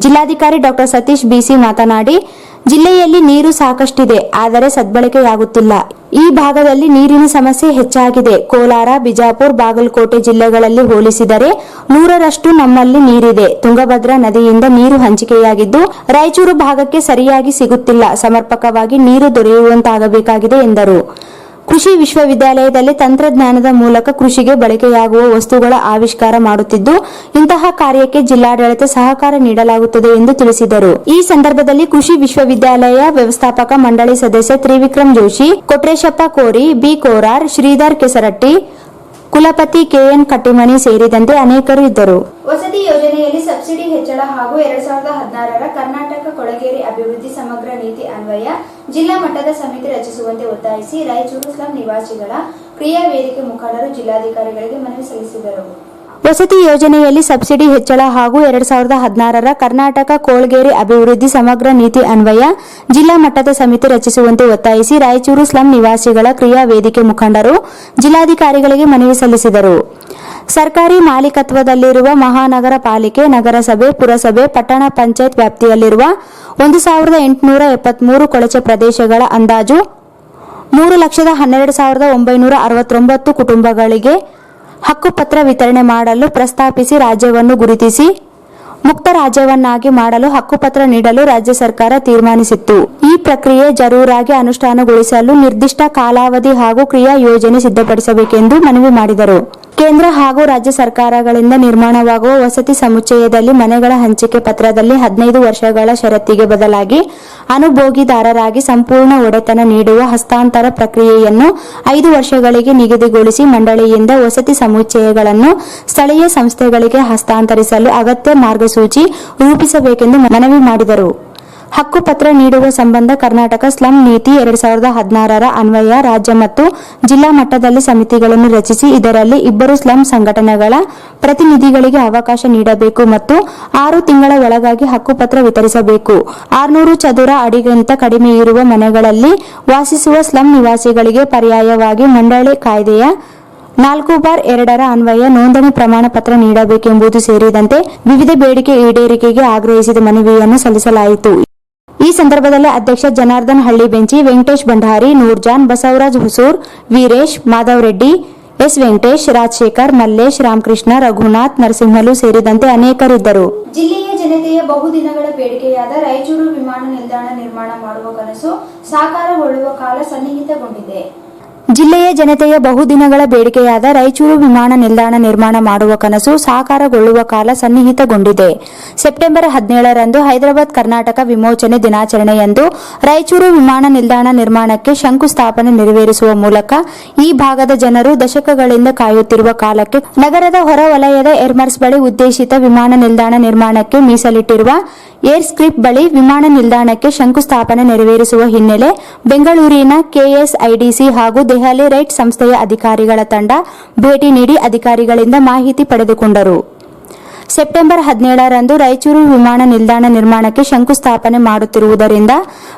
ಜಿಲ್ಲಾಧಿಕಾರಿ ಡಾಕ್ಟರ್ ಸತೀಶ್ ಬಿಸಿ ಮಾತನಾಡಿ, ಜಿಲ್ಲೆಯಲ್ಲಿ ನೀರು ಸಾಕಷ್ಟಿದೆ, ಆದರೆ ಸದ್ಬಳಕೆಯಾಗುತ್ತಿಲ್ಲ. ಈ ಭಾಗದಲ್ಲಿ ನೀರಿನ ಸಮಸ್ಯೆ ಹೆಚ್ಚಾಗಿದೆ. ಕೋಲಾರ, ಬಿಜಾಪುರ, ಬಾಗಲಕೋಟೆ ಜಿಲ್ಲೆಗಳಲ್ಲಿ ಹೋಲಿಸಿದರೆ 100ರಷ್ಟು ನಮ್ಮಲ್ಲಿ ನೀರಿದೆ. ತುಂಗಭದ್ರಾ ನದಿಯಿಂದ ನೀರು ಹಂಚಿಕೆಯಾಗಿದ್ದು ರಾಯಚೂರು ಭಾಗಕ್ಕೆ ಸರಿಯಾಗಿ ಸಿಗುತ್ತಿಲ್ಲ. ಸಮರ್ಪಕವಾಗಿ ನೀರು ದೊರೆಯುವಂತಾಗಬೇಕಾಗಿದೆ ಎಂದರು. ಕೃಷಿ ವಿಶ್ವವಿದ್ಯಾಲಯದಲ್ಲಿ ತಂತ್ರಜ್ಞಾನದ ಮೂಲಕ ಕೃಷಿಗೆ ಬಳಕೆಯಾಗುವ ವಸ್ತುಗಳ ಆವಿಷ್ಕಾರ ಮಾಡುತ್ತಿದ್ದು, ಇಂತಹ ಕಾರ್ಯಕ್ಕೆ ಜಿಲ್ಲಾಡಳಿತ ಸಹಕಾರ ನೀಡಲಾಗುತ್ತದೆ ಎಂದು ತಿಳಿಸಿದರು. ಈ ಸಂದರ್ಭದಲ್ಲಿ ಕೃಷಿ ವಿಶ್ವವಿದ್ಯಾಲಯ ವ್ಯವಸ್ಥಾಪಕ ಮಂಡಳಿ ಸದಸ್ಯ ತ್ರಿವಿಕ್ರಮ್ ಜೋಶಿ, ಕೊಟ್ರೇಶಪ್ಪ ಕೋರಿ, ಬಿ ಕೋರಾರ್, ಶ್ರೀಧರ್ ಕೆಸರಟ್ಟಿ, ಕುಲಪತಿ ಕೆಎನ್ ಕಟ್ಟಿಮನಿ ಸೇರಿದಂತೆ ಅನೇಕರು ಇದ್ದರು. ವಸತಿ ಯೋಜನೆಯಲ್ಲಿ ಸಬ್ಸಿಡಿ ಹೆಚ್ಚಳ ಹಾಗೂ 2016ರ ಕರ್ನಾಟಕ ಕೊಳಗೇರಿ ಅಭಿವೃದ್ಧಿ ಸಮಗ್ರ ನೀತಿ ಅನ್ವಯ ಜಿಲ್ಲಾ ಮಟ್ಟದ ಸಮಿತಿ ರಚಿಸುವಂತೆ ಒತ್ತಾಯಿಸಿ ರಾಯಚೂರು ಸ್ಲಂ ನಿವಾಸಿಗಳ ಕ್ರಿಯಾ ವೇದಿಕೆ ಮುಖಂಡರು ಜಿಲ್ಲಾಧಿಕಾರಿಗಳಿಗೆ ಮನವಿ ಸಲ್ಲಿಸಿದರು. ವಸತಿ ಯೋಜನೆಯಲ್ಲಿ ಸಬ್ಸಿಡಿ ಹೆಚ್ಚಳ ಹಾಗೂ 2016ರ ಕರ್ನಾಟಕ ಕೊಳಗೇರಿ ಅಭಿವೃದ್ಧಿ ಸಮಗ್ರ ನೀತಿ ಅನ್ವಯ ಜಿಲ್ಲಾ ಮಟ್ಟದ ಸಮಿತಿ ರಚಿಸುವಂತೆ ಒತ್ತಾಯಿಸಿ ರಾಯಚೂರು ಸ್ಲಂ ನಿವಾಸಿಗಳ ಕ್ರಿಯಾ ವೇದಿಕೆ ಮುಖಂಡರು ಜಿಲ್ಲಾಧಿಕಾರಿಗಳಿಗೆ ಮನವಿ ಸಲ್ಲಿಸಿದರು. ಸರ್ಕಾರಿ ಮಾಲೀಕತ್ವದಲ್ಲಿರುವ ಮಹಾನಗರ ಪಾಲಿಕೆ, ನಗರಸಭೆ, ಪುರಸಭೆ, ಪಟ್ಟಣ ಪಂಚಾಯತ್ ವ್ಯಾಪ್ತಿಯಲ್ಲಿರುವ 1873 ಕೊಳಚೆ ಪ್ರದೇಶಗಳ ಅಂದಾಜು 3,12,969 ಕುಟುಂಬಗಳಿಗೆ ಹಕ್ಕುಪತ್ರ ವಿತರಣೆ ಮಾಡಲು ಪ್ರಸ್ತಾಪಿಸಿ ರಾಜ್ಯವನ್ನು ಗುರುತಿಸಿ ಮುಕ್ತ ರಾಜ್ಯವನ್ನಾಗಿ ಮಾಡಲು ಹಕ್ಕುಪತ್ರ ನೀಡಲು ರಾಜ್ಯ ಸರ್ಕಾರ ತೀರ್ಮಾನಿಸಿತ್ತು. ಈ ಪ್ರಕ್ರಿಯೆ ಜರೂರಾಗಿ ಅನುಷ್ಠಾನಗೊಳಿಸಲು ನಿರ್ದಿಷ್ಟ ಕಾಲಾವಧಿ ಹಾಗೂ ಕ್ರಿಯಾ ಯೋಜನೆ ಸಿದ್ಧಪಡಿಸಬೇಕೆಂದು ಮನವಿ ಮಾಡಿದರು. ಕೇಂದ್ರ ಹಾಗೂ ರಾಜ್ಯ ಸರ್ಕಾರಗಳಿಂದ ನಿರ್ಮಾಣವಾಗುವ ವಸತಿ ಸಮುಚ್ಚಯದಲ್ಲಿ ಮನೆಗಳ ಹಂಚಿಕೆ ಪತ್ರದಲ್ಲಿ 15 ವರ್ಷಗಳ ಷರತ್ತಿಗೆ ಬದಲಾಗಿ ಅನುಭೋಗಿದಾರರಾಗಿ ಸಂಪೂರ್ಣ ಒಡೆತನ ನೀಡುವ ಹಸ್ತಾಂತರ ಪ್ರಕ್ರಿಯೆಯನ್ನು 5 ವರ್ಷಗಳಿಗೆ ನಿಗದಿಗೊಳಿಸಿ ಮಂಡಳಿಯಿಂದ ವಸತಿ ಸಮುಚ್ಚಯಗಳನ್ನು ಸ್ಥಳೀಯ ಸಂಸ್ಥೆಗಳಿಗೆ ಹಸ್ತಾಂತರಿಸಲು ಅಗತ್ಯ ಮಾರ್ಗಸೂಚಿ ರೂಪಿಸಬೇಕೆಂದು ಮನವಿ ಮಾಡಿದರು. ಹಕ್ಕುಪತ್ರ ನೀಡುವ ಸಂಬಂಧ ಕರ್ನಾಟಕ ಸ್ಲಂ ನೀತಿ 2016 ಅನ್ವಯ ರಾಜ್ಯ ಮತ್ತು ಜಿಲ್ಲಾ ಮಟ್ಟದಲ್ಲಿ ಸಮಿತಿಗಳನ್ನು ರಚಿಸಿ ಇದರಲ್ಲಿ 2 ಸ್ಲಂ ಸಂಘಟನೆಗಳ ಪ್ರತಿನಿಧಿಗಳಿಗೆ ಅವಕಾಶ ನೀಡಬೇಕು ಮತ್ತು 6 ತಿಂಗಳ ಒಳಗಾಗಿ ಹಕ್ಕುಪತ್ರ ವಿತರಿಸಬೇಕು. 600 ಚದುರ ಅಡಿಗಿಂತ ಕಡಿಮೆ ಇರುವ ಮನೆಗಳಲ್ಲಿ ವಾಸಿಸುವ ಸ್ಲಂ ನಿವಾಸಿಗಳಿಗೆ ಪರ್ಯಾಯವಾಗಿ ಮಂಡಳಿ ಕಾಯ್ದೆಯ 4/2 ಅನ್ವಯ ನೋಂದಣಿ ಪ್ರಮಾಣ ಪತ್ರ ನೀಡಬೇಕೆಂಬುದು ಸೇರಿದಂತೆ ವಿವಿಧ ಬೇಡಿಕೆ ಈಡೇರಿಕೆಗೆ ಆಗ್ರಹಿಸಿದ ಮನವಿಯನ್ನು ಸಲ್ಲಿಸಲಾಯಿತು. ಈ ಸಂದರ್ಭದಲ್ಲಿ ಅಧ್ಯಕ್ಷ ಜನಾರ್ದನ್ ಹಳ್ಳಿಬೆಂಚಿ, ವೆಂಕಟೇಶ್ ಭಂಡಾರಿ, ನೂರ್ಜಾನ್, ಬಸವರಾಜ್ ಹುಸೂರ್, ವೀರೇಶ್, ಮಾಧವ್ ರೆಡ್ಡಿ, ಎಸ್ ವೆಂಕಟೇಶ್, ರಾಜಶೇಖರ್, ಮಲ್ಲೇಶ್, ರಾಮಕೃಷ್ಣ, ರಘುನಾಥ್, ನರಸಿಂಹಲು ಸೇರಿದಂತೆ ಅನೇಕರಿದ್ದರು. ಜಿಲ್ಲೆಯ ಜನತೆಯ ಬಹುದಿನಗಳ ಬೇಡಿಕೆಯಾದ ರಾಯಚೂರು ವಿಮಾನ ನಿಲ್ದಾಣ ನಿರ್ಮಾಣ ಮಾಡುವ ಕನಸು ಸಾಕಾರಗೊಳ್ಳುವ ಕಾಲ ಸನ್ನಿಹಿತಗೊಂಡಿದೆ. ಜಿಲ್ಲೆಯ ಜನತೆಯ ಬಹುದಿನಗಳ ಬೇಡಿಕೆಯಾದ ರಾಯಚೂರು ವಿಮಾನ ನಿಲ್ದಾಣ ನಿರ್ಮಾಣ ಮಾಡುವ ಕನಸು ಸಾಕಾರಗೊಳ್ಳುವ ಕಾಲ ಸನ್ನಿಹಿತಗೊಂಡಿದೆ. ಸೆಪ್ಟೆಂಬರ್ 17ರಂದು ಹೈದರಾಬಾದ್ ಕರ್ನಾಟಕ ವಿಮೋಚನೆ ದಿನಾಚರಣೆಯಂದು ರಾಯಚೂರು ವಿಮಾನ ನಿಲ್ದಾಣ ನಿರ್ಮಾಣಕ್ಕೆ ಶಂಕುಸ್ಥಾಪನೆ ನೆರವೇರಿಸುವ ಮೂಲಕ ಈ ಭಾಗದ ಜನರು ದಶಕಗಳಿಂದ ಕಾಯುತ್ತಿರುವ ಕಾಲಕ್ಕೆ ನಗರದ ಹೊರ ವಲಯದ ಎರ್ಮರ್ಸ್ ಬಳಿ ಉದ್ದೇಶಿತ ವಿಮಾನ ನಿಲ್ದಾಣ ನಿರ್ಮಾಣಕ್ಕೆ ಮೀಸಲಿಟ್ಟಿರುವ ಏರ್ ಸ್ಟ್ರಿಪ್ ಬಳಿ ವಿಮಾನ ನಿಲ್ದಾಣಕ್ಕೆ ಶಂಕುಸ್ಥಾಪನೆ ನೆರವೇರಿಸುವ ಹಿನ್ನೆಲೆ ಬೆಂಗಳೂರಿನ ಕೆಎಸ್ಐಡಿಸಿ ಹಾಗೂ ದೆಹಲಿ ರೈಟ್ ಸಂಸ್ಥೆಯ ಅಧಿಕಾರಿಗಳ ತಂಡ ಭೇಟಿ ನೀಡಿ ಅಧಿಕಾರಿಗಳಿಂದ ಮಾಹಿತಿ ಪಡೆದುಕೊಂಡರು. ಸೆಪ್ಟೆಂಬರ್ 17ರಂದು ರಾಯಚೂರು ವಿಮಾನ ನಿಲ್ದಾಣ ನಿರ್ಮಾಣಕ್ಕೆ ಶಂಕುಸ್ಥಾಪನೆ ಮಾಡುತ್ತಿರುವುದರಿಂದ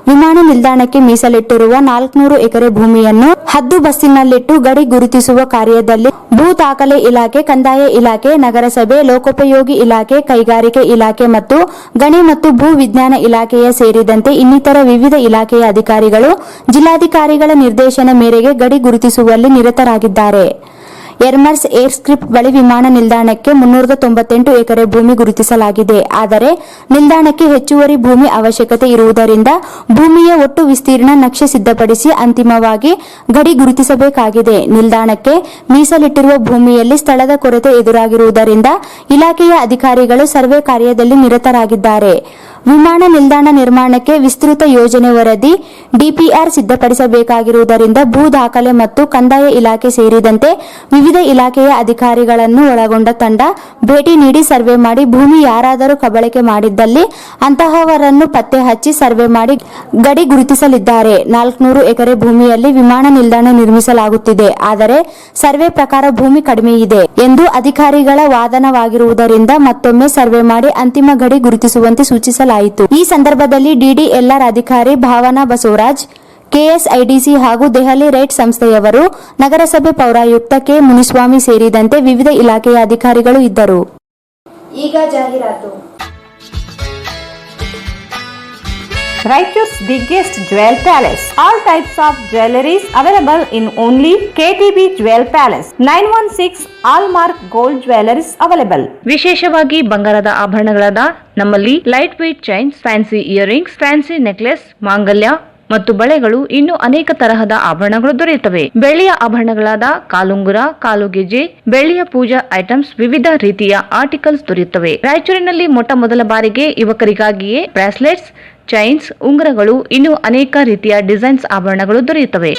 ವಿಮಾನ ನಿಲ್ದಾಣಕ್ಕೆ ಮೀಸಲಿಟ್ಟಿರುವ 400 ಎಕರೆ ಭೂಮಿಯನ್ನು ಹದ್ದುಬಸ್ತಿನಲ್ಲಿಟ್ಟು ಗಡಿ ಗುರುತಿಸುವ ಕಾರ್ಯದಲ್ಲಿ ಭೂ ದಾಖಲೆ ಇಲಾಖೆ, ಕಂದಾಯ ಇಲಾಖೆ, ನಗರಸಭೆ, ಲೋಕೋಪಯೋಗಿ ಇಲಾಖೆ, ಕೈಗಾರಿಕೆ ಇಲಾಖೆ ಮತ್ತು ಗಣಿ ಮತ್ತು ಭೂ ವಿಜ್ಞಾನ ಇಲಾಖೆಯ ಸೇರಿದಂತೆ ಇನ್ನಿತರ ವಿವಿಧ ಇಲಾಖೆಯ ಅಧಿಕಾರಿಗಳು ಜಿಲ್ಲಾಧಿಕಾರಿಗಳ ನಿರ್ದೇಶನ ಮೇರೆಗೆ ಗಡಿ ಗುರುತಿಸುವಲ್ಲಿ ನಿರತರಾಗಿದ್ದಾರೆ. ಎರ್ಮರ್ಸ್ ಏರ್ ಸ್ಟ್ರಿಪ್ ಬಳಿ ವಿಮಾನ ನಿಲ್ದಾಣಕ್ಕೆ 398 ಎಕರೆ ಭೂಮಿ ಗುರುತಿಸಲಾಗಿದೆ. ಆದರೆ ನಿಲ್ದಾಣಕ್ಕೆ ಹೆಚ್ಚುವರಿ ಭೂಮಿ ಅವಶ್ಯಕತೆ ಇರುವುದರಿಂದ ಭೂಮಿಯ ಒಟ್ಟು ವಿಸ್ತೀರ್ಣ ನಕ್ಷೆ ಸಿದ್ಧಪಡಿಸಿ ಅಂತಿಮವಾಗಿ ಗಡಿ ಗುರುತಿಸಬೇಕಾಗಿದೆ. ನಿಲ್ದಾಣಕ್ಕೆ ಮೀಸಲಿಟ್ಟಿರುವ ಭೂಮಿಯಲ್ಲಿ ಸ್ಥಳದ ಕೊರತೆ ಎದುರಾಗಿರುವುದರಿಂದ ಇಲಾಖೆಯ ಅಧಿಕಾರಿಗಳು ಸರ್ವೆ ಕಾರ್ಯದಲ್ಲಿ ನಿರತರಾಗಿದ್ದಾರೆ. ವಿಮಾನ ನಿಲ್ದಾಣ ನಿರ್ಮಾಣಕ್ಕೆ ವಿಸ್ತೃತ ಯೋಜನೆ ವರದಿ ಡಿಪಿಆರ್ ಸಿದ್ಧಪಡಿಸಬೇಕಾಗಿರುವುದರಿಂದ ಭೂ ದಾಖಲೆ ಮತ್ತು ಕಂದಾಯ ಇಲಾಖೆ ಸೇರಿದಂತೆ ವಿವಿಧ ಇಲಾಖೆಯ ಅಧಿಕಾರಿಗಳನ್ನು ಒಳಗೊಂಡ ತಂಡ ಭೇಟಿ ನೀಡಿ ಸರ್ವೆ ಮಾಡಿ ಭೂಮಿ ಯಾರಾದರೂ ಕಬಳಿಕೆ ಮಾಡಿದ್ದಲ್ಲಿ ಅಂತಹವರನ್ನು ಪತ್ತೆ ಹಚ್ಚಿ ಸರ್ವೆ ಮಾಡಿ ಗಡಿ ಗುರುತಿಸಲಿದ್ದಾರೆ. 400 ಎಕರೆ ಭೂಮಿಯಲ್ಲಿ ವಿಮಾನ ನಿಲ್ದಾಣ ನಿರ್ಮಿಸಲಾಗುತ್ತಿದೆ. ಆದರೆ ಸರ್ವೆ ಪ್ರಕಾರ ಭೂಮಿ ಕಡಿಮೆ ಇದೆ ಎಂದು ಅಧಿಕಾರಿಗಳ ವಾದನವಾಗಿರುವುದರಿಂದ ಮತ್ತೊಮ್ಮೆ ಸರ್ವೆ ಮಾಡಿ ಅಂತಿಮ ಗಡಿ ಗುರುತಿಸುವಂತೆ ಸೂಚಿಸಲಾಯಿತು. ಈ ಸಂದರ್ಭದಲ್ಲಿ ಡಿಡಿಎಲ್ಆರ್ ಅಧಿಕಾರಿ ಭಾವನಾ ಬಸವರಾಜ್, ಕೆಎಸ್ಐಡಿಸಿ ಹಾಗೂ ದೆಹಲಿ ರೈಟ್ ಸಂಸ್ಥೆಯವರು, ನಗರಸಭೆ ಪೌರಾಯುಕ್ತ ಕೆ ಮುನಿಸ್ವಾಮಿ ಸೇರಿದಂತೆ ವಿವಿಧ ಇಲಾಖೆಯ ಅಧಿಕಾರಿಗಳು ಇದ್ದರು. ಈಗ ಜಾಹೀರಾತು. Raichur's biggest jewel palace. All types of jewelries available in only KTB Jewel Palace. 916 Allmark Gold Jewelries available. ವಿಶೇಷವಾಗಿ ಬಂಗಾರದ ಆಭರಣಗಳಾದ ನಮ್ಮಲ್ಲಿ light weight chains, fancy earrings, fancy necklace, ಮಾಂಗಲ್ಯ ಮತ್ತು ಬಳೆಗಳು ಇನ್ನೂ ಅನೇಕ ತರಹದ ಆಭರಣಗಳು ದೊರೆಯುತ್ತವೆ. ಬೆಳ್ಳಿಯ ಆಭರಣಗಳಾದ ಕಾಲುಂಗುರ, ಕಾಲುಗೆಜೆ, ಬೆಳ್ಳಿಯ ಪೂಜಾ ಐಟಮ್ಸ್, ವಿವಿಧ ರೀತಿಯ ಆರ್ಟಿಕಲ್ಸ್ ದೊರೆಯುತ್ತವೆ. ರಾಯಚೂರಿನಲ್ಲಿ ಮೊಟ್ಟ ಮೊದಲ ಬಾರಿಗೆ ಯುವಕರಿಗಾಗಿಯೇ ಬ್ರಾಸ್ಲೆಟ್ಸ್, ಚೈನ್ಸ್, ಉಂಗುರಗಳು, ಇನ್ನೂ ಅನೇಕ ರೀತಿಯ ಡಿಸೈನ್ಸ್ ಆಭರಣಗಳು ದೊರೆಯುತ್ತವೆ.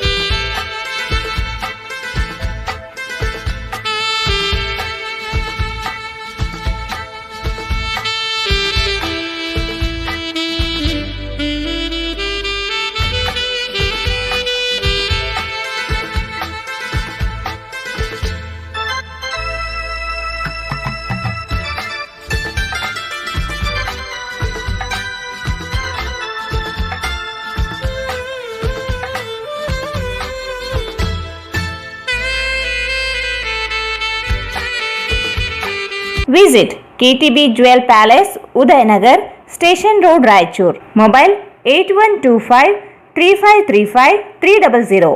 Visit KTB Jewel Palace, Udayanagar, Station Road, Raichur. Mobile 8125 3535 300.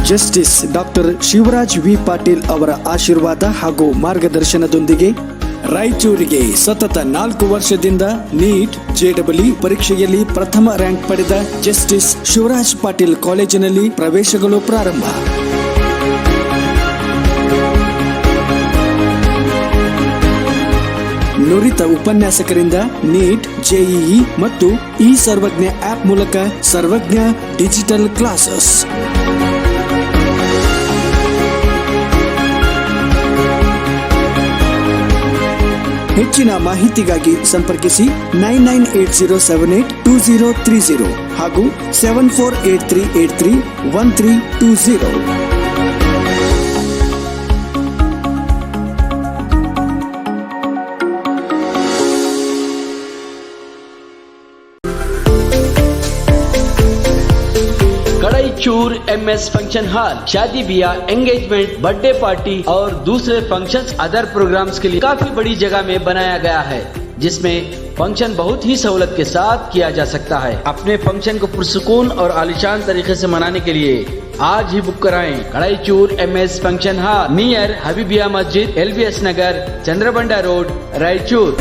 Justice doctor Shivraj V Patil ಅವರ ಆಶೀರ್ವಾದ ಹಾಗೂ ಮಾರ್ಗದರ್ಶನದೊಂದಿಗೆ ರಾಯಚೂರಿಗೆ ಸತತ 4 ವರ್ಷದಿಂದ ನೀಟ್ ಜೆಡಬ್ಲ್ಯೂ ಪರೀಕ್ಷೆಯಲ್ಲಿ ಪ್ರಥಮ ರ್ಯಾಂಕ್ ಪಡೆದ ಜಸ್ಟಿಸ್ ಶಿವರಾಜ್ ಪಾಟೀಲ್ ಕಾಲೇಜಿನಲ್ಲಿ ಪ್ರವೇಶಗಳು ಪ್ರಾರಂಭ. ನುರಿತ ಉಪನ್ಯಾಸಕರಿಂದ ನೀಟ್, ಜೆಇಇ ಮತ್ತು ಇ ಸರ್ವಜ್ಞ ಆಪ್ ಮೂಲಕ ಸರ್ವಜ್ಞ ಡಿಜಿಟಲ್ ಕ್ಲಾಸಸ್. ಹೆಚ್ಚಿನ ಮಾಹಿತಿಗಾಗಿ ಸಂಪರ್ಕಿಸಿ 9980782030 ಹಾಗೂ 7483831320. कड़ाईचूर MS फंक्शन हॉल शादी ब्याह, एंगेजमेंट, बर्थडे पार्टी और दूसरे फंक्शंस, अदर प्रोग्राम्स के लिए काफी बड़ी जगह में बनाया गया है, जिसमें फंक्शन बहुत ही सहूलत के साथ किया जा सकता है। अपने फंक्शन को पुरसुकून और आलिशान तरीके से मनाने के लिए आज ही बुक कराएं। Kadaichur MS function hall near Habibia मस्जिद, LBS Nagar, Chandrabanda road, Raichur.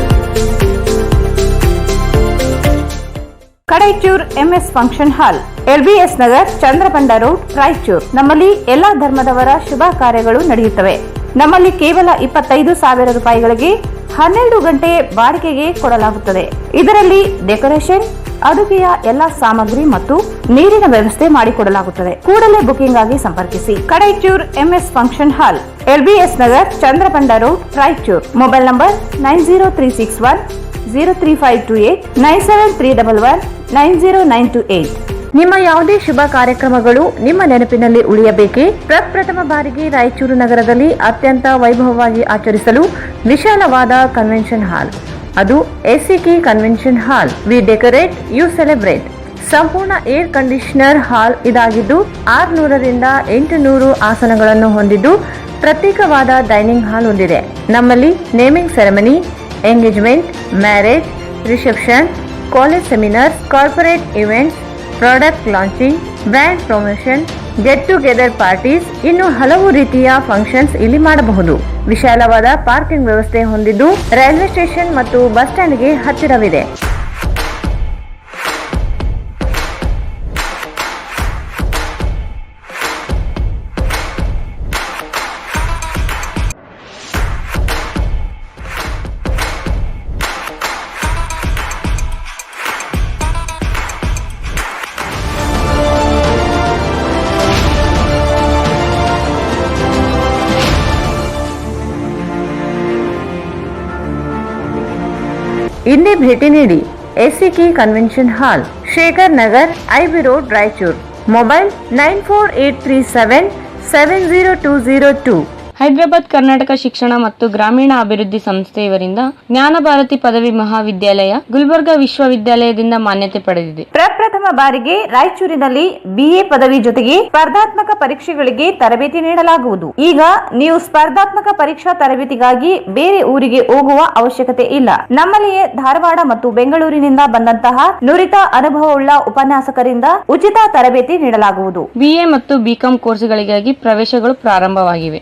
Kadaichur MS function hall, LBS Nagar, Chandrabanda road, Raichur. ನಮ್ಮಲ್ಲಿ ಎಲ್ಲಾ ಧರ್ಮದವರ ಶುಭ ಕಾರ್ಯಗಳು ನಡೆಯುತ್ತವೆ. ನಮ್ಮಲ್ಲಿ ಕೇವಲ 25,000 ರೂಪಾಯಿಗಳಿಗೆ 12 ಗಂಟೆ ಬಾಡಿಗೆಗೆ ಕೊಡಲಾಗುತ್ತದೆ. ಇದರಲ್ಲಿ ಡೆಕೋರೇಷನ್, ಅಡುಗೆಯ ಎಲ್ಲಾ ಸಾಮಗ್ರಿ ಮತ್ತು ನೀರಿನ ವ್ಯವಸ್ಥೆ ಮಾಡಿಕೊಡಲಾಗುತ್ತದೆ. ಕೂಡಲೇ ಬುಕಿಂಗ್ ಆಗಿ ಸಂಪರ್ಕಿಸಿ. Kadaichur MS function hall, LBS Nagar, Chandrabanda road, Raichur. Mobile number 9036103528 9731190928. ನಿಮ್ಮ ಯಾವುದೇ ಶುಭ ಕಾರ್ಯಕ್ರಮಗಳು ನಿಮ್ಮ ನೆನಪಿನಲ್ಲಿ ಉಳಿಯಬೇಕೇ? ಪ್ರಪ್ರಥಮ ಬಾರಿಗೆ ರಾಯಚೂರು ನಗರದಲ್ಲಿ ಅತ್ಯಂತ ವೈಭವವಾಗಿ ಆಚರಿಸಲು ವಿಶಾಲವಾದ ಕನ್ವೆನ್ಷನ್ ಹಾಲ್, ಅದು SCK convention hall. We decorate, you celebrate. ಸಂಪೂರ್ಣ ಏರ್ ಕಂಡೀಷನರ್ ಹಾಲ್ ಇದಾಗಿದ್ದು 600 ರಿಂದ 800 ಆಸನಗಳನ್ನು ಹೊಂದಿದ್ದು ಪ್ರತ್ಯೇಕವಾದ ಡೈನಿಂಗ್ ಹಾಲ್ ಹೊಂದಿದೆ. ನಮ್ಮಲ್ಲಿ naming ceremony, engagement, marriage, reception, college seminars, corporate events, product launching, brand promotion, get together parties, ಇನ್ನು ಹಲವು ರೀತಿಯ ಫಂಕ್ಷನ್ಸ್ ಇಲ್ಲಿ ಮಾಡಬಹುದು. ವಿಶಾಲವಾದ ಪಾರ್ಕಿಂಗ್ ವ್ಯವಸ್ಥೆ ಹೊಂದಿದ್ದು ರೈಲ್ವೆ ಸ್ಟೇಷನ್ ಮತ್ತು ಬಸ್ ಸ್ಟ್ಯಾಂಡ್ಗೆ ಹತ್ತಿರವಿದೆ. ಇಂದೇ ಭೇಟಿ ನೀಡಿ. SCK ಕನ್ವೆನ್ಷನ್ ಹಾಲ್, Shekhar Nagar, IB road, Raichur. Mobile 9483770202. Hyderabad Karnataka ಶಿಕ್ಷಣ ಮತ್ತು ಗ್ರಾಮೀಣ ಅಭಿವೃದ್ಧಿ ಸಂಸ್ಥೆ ಇವರಿಂದ ಜ್ಞಾನ ಭಾರತಿ ಪದವಿ ಮಹಾವಿದ್ಯಾಲಯ ಗುಲ್ಬರ್ಗಾ ವಿಶ್ವವಿದ್ಯಾಲಯದಿಂದ ಮಾನ್ಯತೆ ಪಡೆದಿದೆ. ಪ್ರಪ್ರಥಮ ಬಾರಿಗೆ ರಾಯಚೂರಿನಲ್ಲಿ BA ಪದವಿ ಜೊತೆಗೆ ಸ್ಪರ್ಧಾತ್ಮಕ ಪರೀಕ್ಷೆಗಳಿಗೆ ತರಬೇತಿ ನೀಡಲಾಗುವುದು. ಈಗ ನೀವು ಸ್ಪರ್ಧಾತ್ಮಕ ಪರೀಕ್ಷಾ ತರಬೇತಿಗಾಗಿ ಬೇರೆ ಊರಿಗೆ ಹೋಗುವ ಅವಶ್ಯಕತೆ ಇಲ್ಲ. ನಮ್ಮಲ್ಲಿಯೇ ಧಾರವಾಡ ಮತ್ತು ಬೆಂಗಳೂರಿನಿಂದ ಬಂದಂತಹ ನುರಿತ ಅನುಭವವುಳ್ಳ ಉಪನ್ಯಾಸಕರಿಂದ ಉಚಿತ ತರಬೇತಿ ನೀಡಲಾಗುವುದು. BA ಮತ್ತು BCom ಕೋರ್ಸ್ಗಳಿಗಾಗಿ ಪ್ರವೇಶಗಳು ಪ್ರಾರಂಭವಾಗಿವೆ.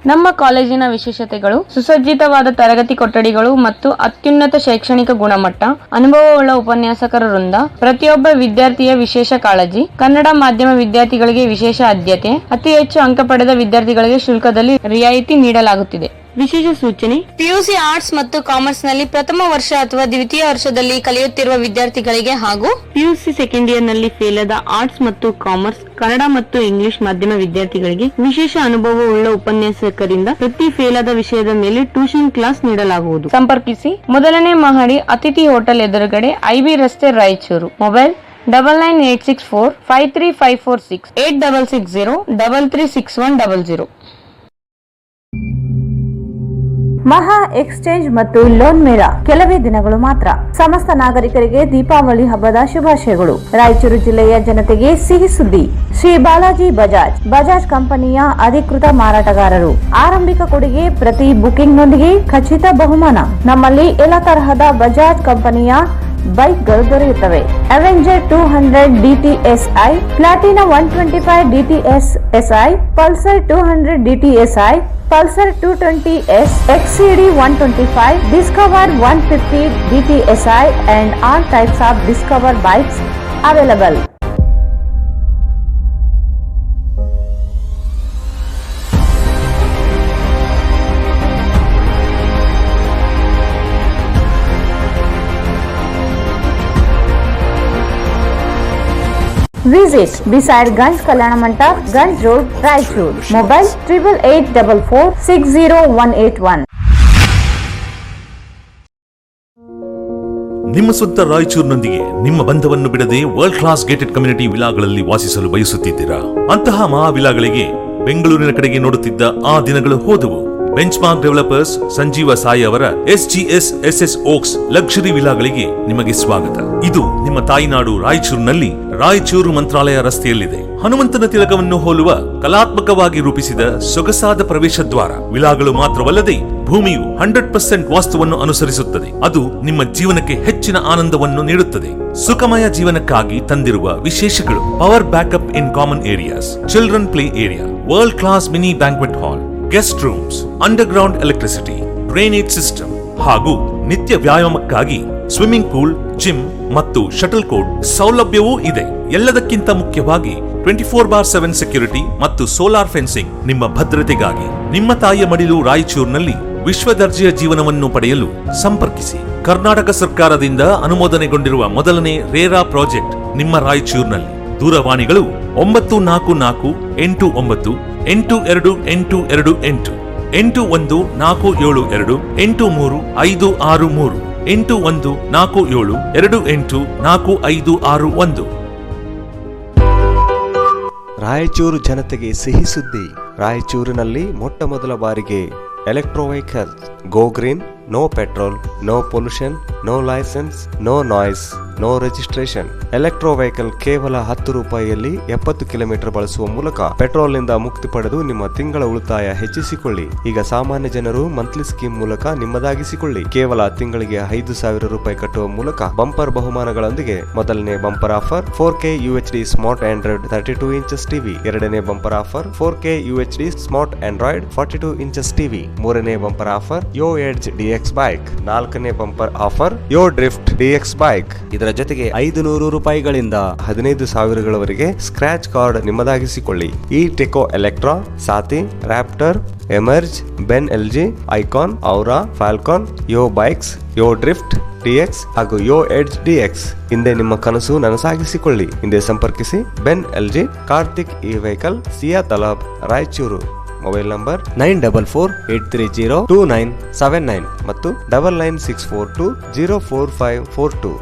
ನಮ್ಮ ಕಾಲೇಜಿನ ವಿಶೇಷತೆಗಳು: ಸುಸಜ್ಜಿತವಾದ ತರಗತಿ ಕೊಠಡಿಗಳು ಮತ್ತು ಅತ್ಯುನ್ನತ ಶೈಕ್ಷಣಿಕ ಗುಣಮಟ್ಟ, ಅನುಭವವುಳ್ಳ ಉಪನ್ಯಾಸಕರ ವೃಂದ, ಪ್ರತಿಯೊಬ್ಬ ವಿದ್ಯಾರ್ಥಿಯ ವಿಶೇಷ ಕಾಳಜಿ, ಕನ್ನಡ ಮಾಧ್ಯಮ ವಿದ್ಯಾರ್ಥಿಗಳಿಗೆ ವಿಶೇಷ ಆದ್ಯತೆ, ಅತಿ ಹೆಚ್ಚು ಅಂಕ ಪಡೆದ ವಿದ್ಯಾರ್ಥಿಗಳಿಗೆ ಶುಲ್ಕದಲ್ಲಿ ರಿಯಾಯಿತಿ ನೀಡಲಾಗುತ್ತಿದೆ. ವಿಶೇಷ ಸೂಚನೆ: PUC ಆರ್ಟ್ಸ್ ಮತ್ತು ಕಾಮರ್ಸ್ ನಲ್ಲಿ ಪ್ರಥಮ ವರ್ಷ ಅಥವಾ ದ್ವಿತೀಯ ವರ್ಷದಲ್ಲಿ ಕಲಿಯುತ್ತಿರುವ ವಿದ್ಯಾರ್ಥಿಗಳಿಗೆ ಹಾಗೂ PUC ಸೆಕೆಂಡ್ ಇಯರ್ ನಲ್ಲಿ ಫೇಲ್ ಆದ ಆರ್ಟ್ಸ್ ಮತ್ತು ಕಾಮರ್ಸ್, ಕನ್ನಡ ಮತ್ತು ಇಂಗ್ಲಿಷ್ ಮಾಧ್ಯಮ ವಿದ್ಯಾರ್ಥಿಗಳಿಗೆ ವಿಶೇಷ ಅನುಭವವುಳ್ಳ ಉಪನ್ಯಾಸಕರಿಂದ ಪ್ರತಿ ಫೇಲ್ ಆದ ವಿಷಯದ ಮೇಲೆ ಟ್ಯೂಷನ್ ಕ್ಲಾಸ್ ನೀಡಲಾಗುವುದು. ಸಂಪರ್ಕಿಸಿ. ಮೊದಲನೇ ಮಹಡಿ, ಅತಿಥಿ ಹೋಟೆಲ್ ಎದುರುಗಡೆ, IB ರಸ್ತೆ, ರಾಯಚೂರು. ಮೊಬೈಲ್ 9986453546 8660336100. ಮಹಾ ಎಕ್ಸ್ಚೇಂಜ್ ಮತ್ತು ಲೋನ್ ಮೇಳ ಕೆಲವೇ ದಿನಗಳು ಮಾತ್ರ. ಸಮಸ್ತ ನಾಗರಿಕರಿಗೆ ದೀಪಾವಳಿ ಹಬ್ಬದ ಶುಭಾಶಯಗಳು. ರಾಯಚೂರು ಜಿಲ್ಲೆಯ ಜನತೆಗೆ ಸಿಹಿ ಸುದ್ದಿ. ಶ್ರೀ ಬಾಲಾಜಿ ಬಜಾಜ್ ಕಂಪನಿಯ ಅಧಿಕೃತ ಮಾರಾಟಗಾರರು. ಆರಂಭಿಕ ಕೊಡುಗೆ ಪ್ರತಿ ಬುಕಿಂಗ್ ನೊಂದಿಗೆ ಖಚಿತ ಬಹುಮಾನ. ನಮ್ಮಲ್ಲಿ ಎಲ್ಲ ತರಹದ ಬಜಾಜ್ ಕಂಪನಿಯ ಬೈಕ್ಗಳು ದೊರೆಯುತ್ತವೆ. Avenger 200 DTSI, Platina 125 DTSI, Pulsar 200 DTSI, Pulsar 220S, XCD 125, Discover 150 DTSI and all types of Discover bikes available. Visit beside Ganj Kalyana Mandap, Ganj Road, Raichur. Mobile 8844 ನಿಮ್ಮ ಸ್ವಂತ ರಾಯಚೂರಿನೊಂದಿಗೆ ನಿಮ್ಮ ಬಂಧವನ್ನು ಬಿಡದೆ ವರ್ಲ್ಡ್ ಕ್ಲಾಸ್ ಗೇಟೆಡ್ ಕಮ್ಯುನಿಟಿ ವಿಲಾಗಳಲ್ಲಿ ವಾಸಿಸಲು ಬಯಸುತ್ತಿದ್ದೀರಾ? ಅಂತಹ ಮಹಾವಿಲಾಗಳಿಗೆ ಬೆಂಗಳೂರಿನ ಕಡೆಗೆ ನೋಡುತ್ತಿದ್ದ ಆ ದಿನಗಳು ಹೋದವು. Benchmark developers Sanjeeva Sai ಅವರ SGS SS Oaks ಲಕ್ಸುರಿ ವಿಲಾಗಳಿಗೆ ನಿಮಗೆ ಸ್ವಾಗತ. ಇದು ನಿಮ್ಮ ತಾಯಿನಾಡು ರಾಯಚೂರಿನಲ್ಲಿ ರಾಯಚೂರು ಮಂತ್ರಾಲಯ ರಸ್ತೆಯಲ್ಲಿದೆ. ಹನುಮಂತನ ತಿಲಕವನ್ನು ಹೋಲುವ ಕಲಾತ್ಮಕವಾಗಿ ರೂಪಿಸಿದ ಸೊಗಸಾದ ಪ್ರವೇಶ ದ್ವಾರ. ವಿಲಾಗಳು ಮಾತ್ರವಲ್ಲದೆ ಭೂಮಿಯು 100% ವಾಸ್ತುವನ್ನು ಅನುಸರಿಸುತ್ತದೆ. ಅದು ನಿಮ್ಮ ಜೀವನಕ್ಕೆ ಹೆಚ್ಚಿನ ಆನಂದವನ್ನು ನೀಡುತ್ತದೆ. ಸುಖಮಯ ಜೀವನಕ್ಕಾಗಿ ತಂದಿರುವ ವಿಶೇಷಗಳು: power backup in common areas, children play area, world class mini banquet hall, guest rooms, underground electricity, drainage system ಹಾಗೂ ನಿತ್ಯ ವ್ಯಾಯಾಮಕ್ಕಾಗಿ ಸ್ವಿಮ್ಮಿಂಗ್ ಪೂಲ್, ಜಿಮ್ ಮತ್ತು ಶಟಲ್ ಕೋರ್ಟ್ ಸೌಲಭ್ಯವೂ ಇದೆ. ಎಲ್ಲದಕ್ಕಿಂತ ಮುಖ್ಯವಾಗಿ 24/7 ಸೆಕ್ಯೂರಿಟಿ ಮತ್ತು ಸೋಲಾರ್ ಫೆನ್ಸಿಂಗ್ ನಿಮ್ಮ ಭದ್ರತೆಗಾಗಿ. ನಿಮ್ಮ ತಾಯಿಯ ಮಡಿಲು ರಾಯಚೂರಿನಲ್ಲಿ ವಿಶ್ವ ದರ್ಜೆಯ ಜೀವನವನ್ನು ಪಡೆಯಲು ಸಂಪರ್ಕಿಸಿ. ಕರ್ನಾಟಕ ಸರ್ಕಾರದಿಂದ ಅನುಮೋದನೆಗೊಂಡಿರುವ ಮೊದಲನೇ ರೇರಾ ಪ್ರಾಜೆಕ್ಟ್ ನಿಮ್ಮ ರಾಯಚೂರಿನಲ್ಲಿ. ದೂರವಾಣಿಗಳು 944 89 8282 8147 83 563 8147 284561. ರಾಯಚೂರು ಜನತೆಗೆ ಸಿಹಿ ಸುದ್ದಿ. ರಾಯಚೂರಿನಲ್ಲಿ ಮೊಟ್ಟ ಮೊದಲ ಬಾರಿಗೆ electro vehicle go green, no petrol, no pollution, no licence, no noise, no registration. Electro vehicle ಕೇವಲ 10 ರೂಪಾಯಿಯಲ್ಲಿ 70 ಕಿಲೋಮೀಟರ್ ಬಳಸುವ ಮೂಲಕ ಪೆಟ್ರೋಲ್ ನಿಂದ ಮುಕ್ತಿ ಪಡೆದು ನಿಮ್ಮ ತಿಂಗಳ ಉಳಿತಾಯ ಹೆಚ್ಚಿಸಿಕೊಳ್ಳಿ. ಈಗ ಸಾಮಾನ್ಯ ಜನರು ಮಂತ್ಲಿ ಸ್ಕೀಮ್ ಮೂಲಕ ನಿಮ್ಮದಾಗಿಸಿಕೊಳ್ಳಿ. ಕೇವಲ ತಿಂಗಳಿಗೆ 5,000 ರೂಪಾಯಿ ಕಟ್ಟುವ ಮೂಲಕ ಬಂಪರ್ ಬಹುಮಾನಗಳೊಂದಿಗೆ ಮೊದಲನೇ bumper offer 4K UHD smart android 32 inches TV. ಎರಡನೇ bumper offer 4K UHD smart android 42 inches TV. ಮೂರನೇ bumper offer Yo Edge DX bike. ನಾಲ್ಕನೇ bumper offer Yo Drift DX bike. ಇದರ ಜೊತೆಗೆ 500 ರೂಪಾಯಿಗಳಿಂದ 15,000ಗಳವರೆಗೆ ಸ್ಕ್ರಾಚ್ ಕಾರ್ಡ್ ನಿಮ್ಮದಾಗಿಸಿಕೊಳ್ಳಿ. ಈ Teko Electra, Saathi, Raptor, Emerge, ಬೆನ್ LG, Icon, Aura, Falcon, Yo bikes, Yo Drift DX ಹಾಗೂ ಯೋ ಎಡ್ಜ್ DX. ಹಿಂದೆ ನಿಮ್ಮ ಕನಸು ನನಸಾಗಿಸಿಕೊಳ್ಳಿ. ಹಿಂದೆ ಸಂಪರ್ಕಿಸಿ ಬೆನ್ LG, ಕಾರ್ತಿಕ್ ಈ ವೆಹಿಕಲ್, ಸಿಯಾ ತಲಾಬ್, ರಾಯಚೂರು. ಮೊಬೈಲ್ ನಂಬರ್ 9448302979 ಮತ್ತು 9964204542.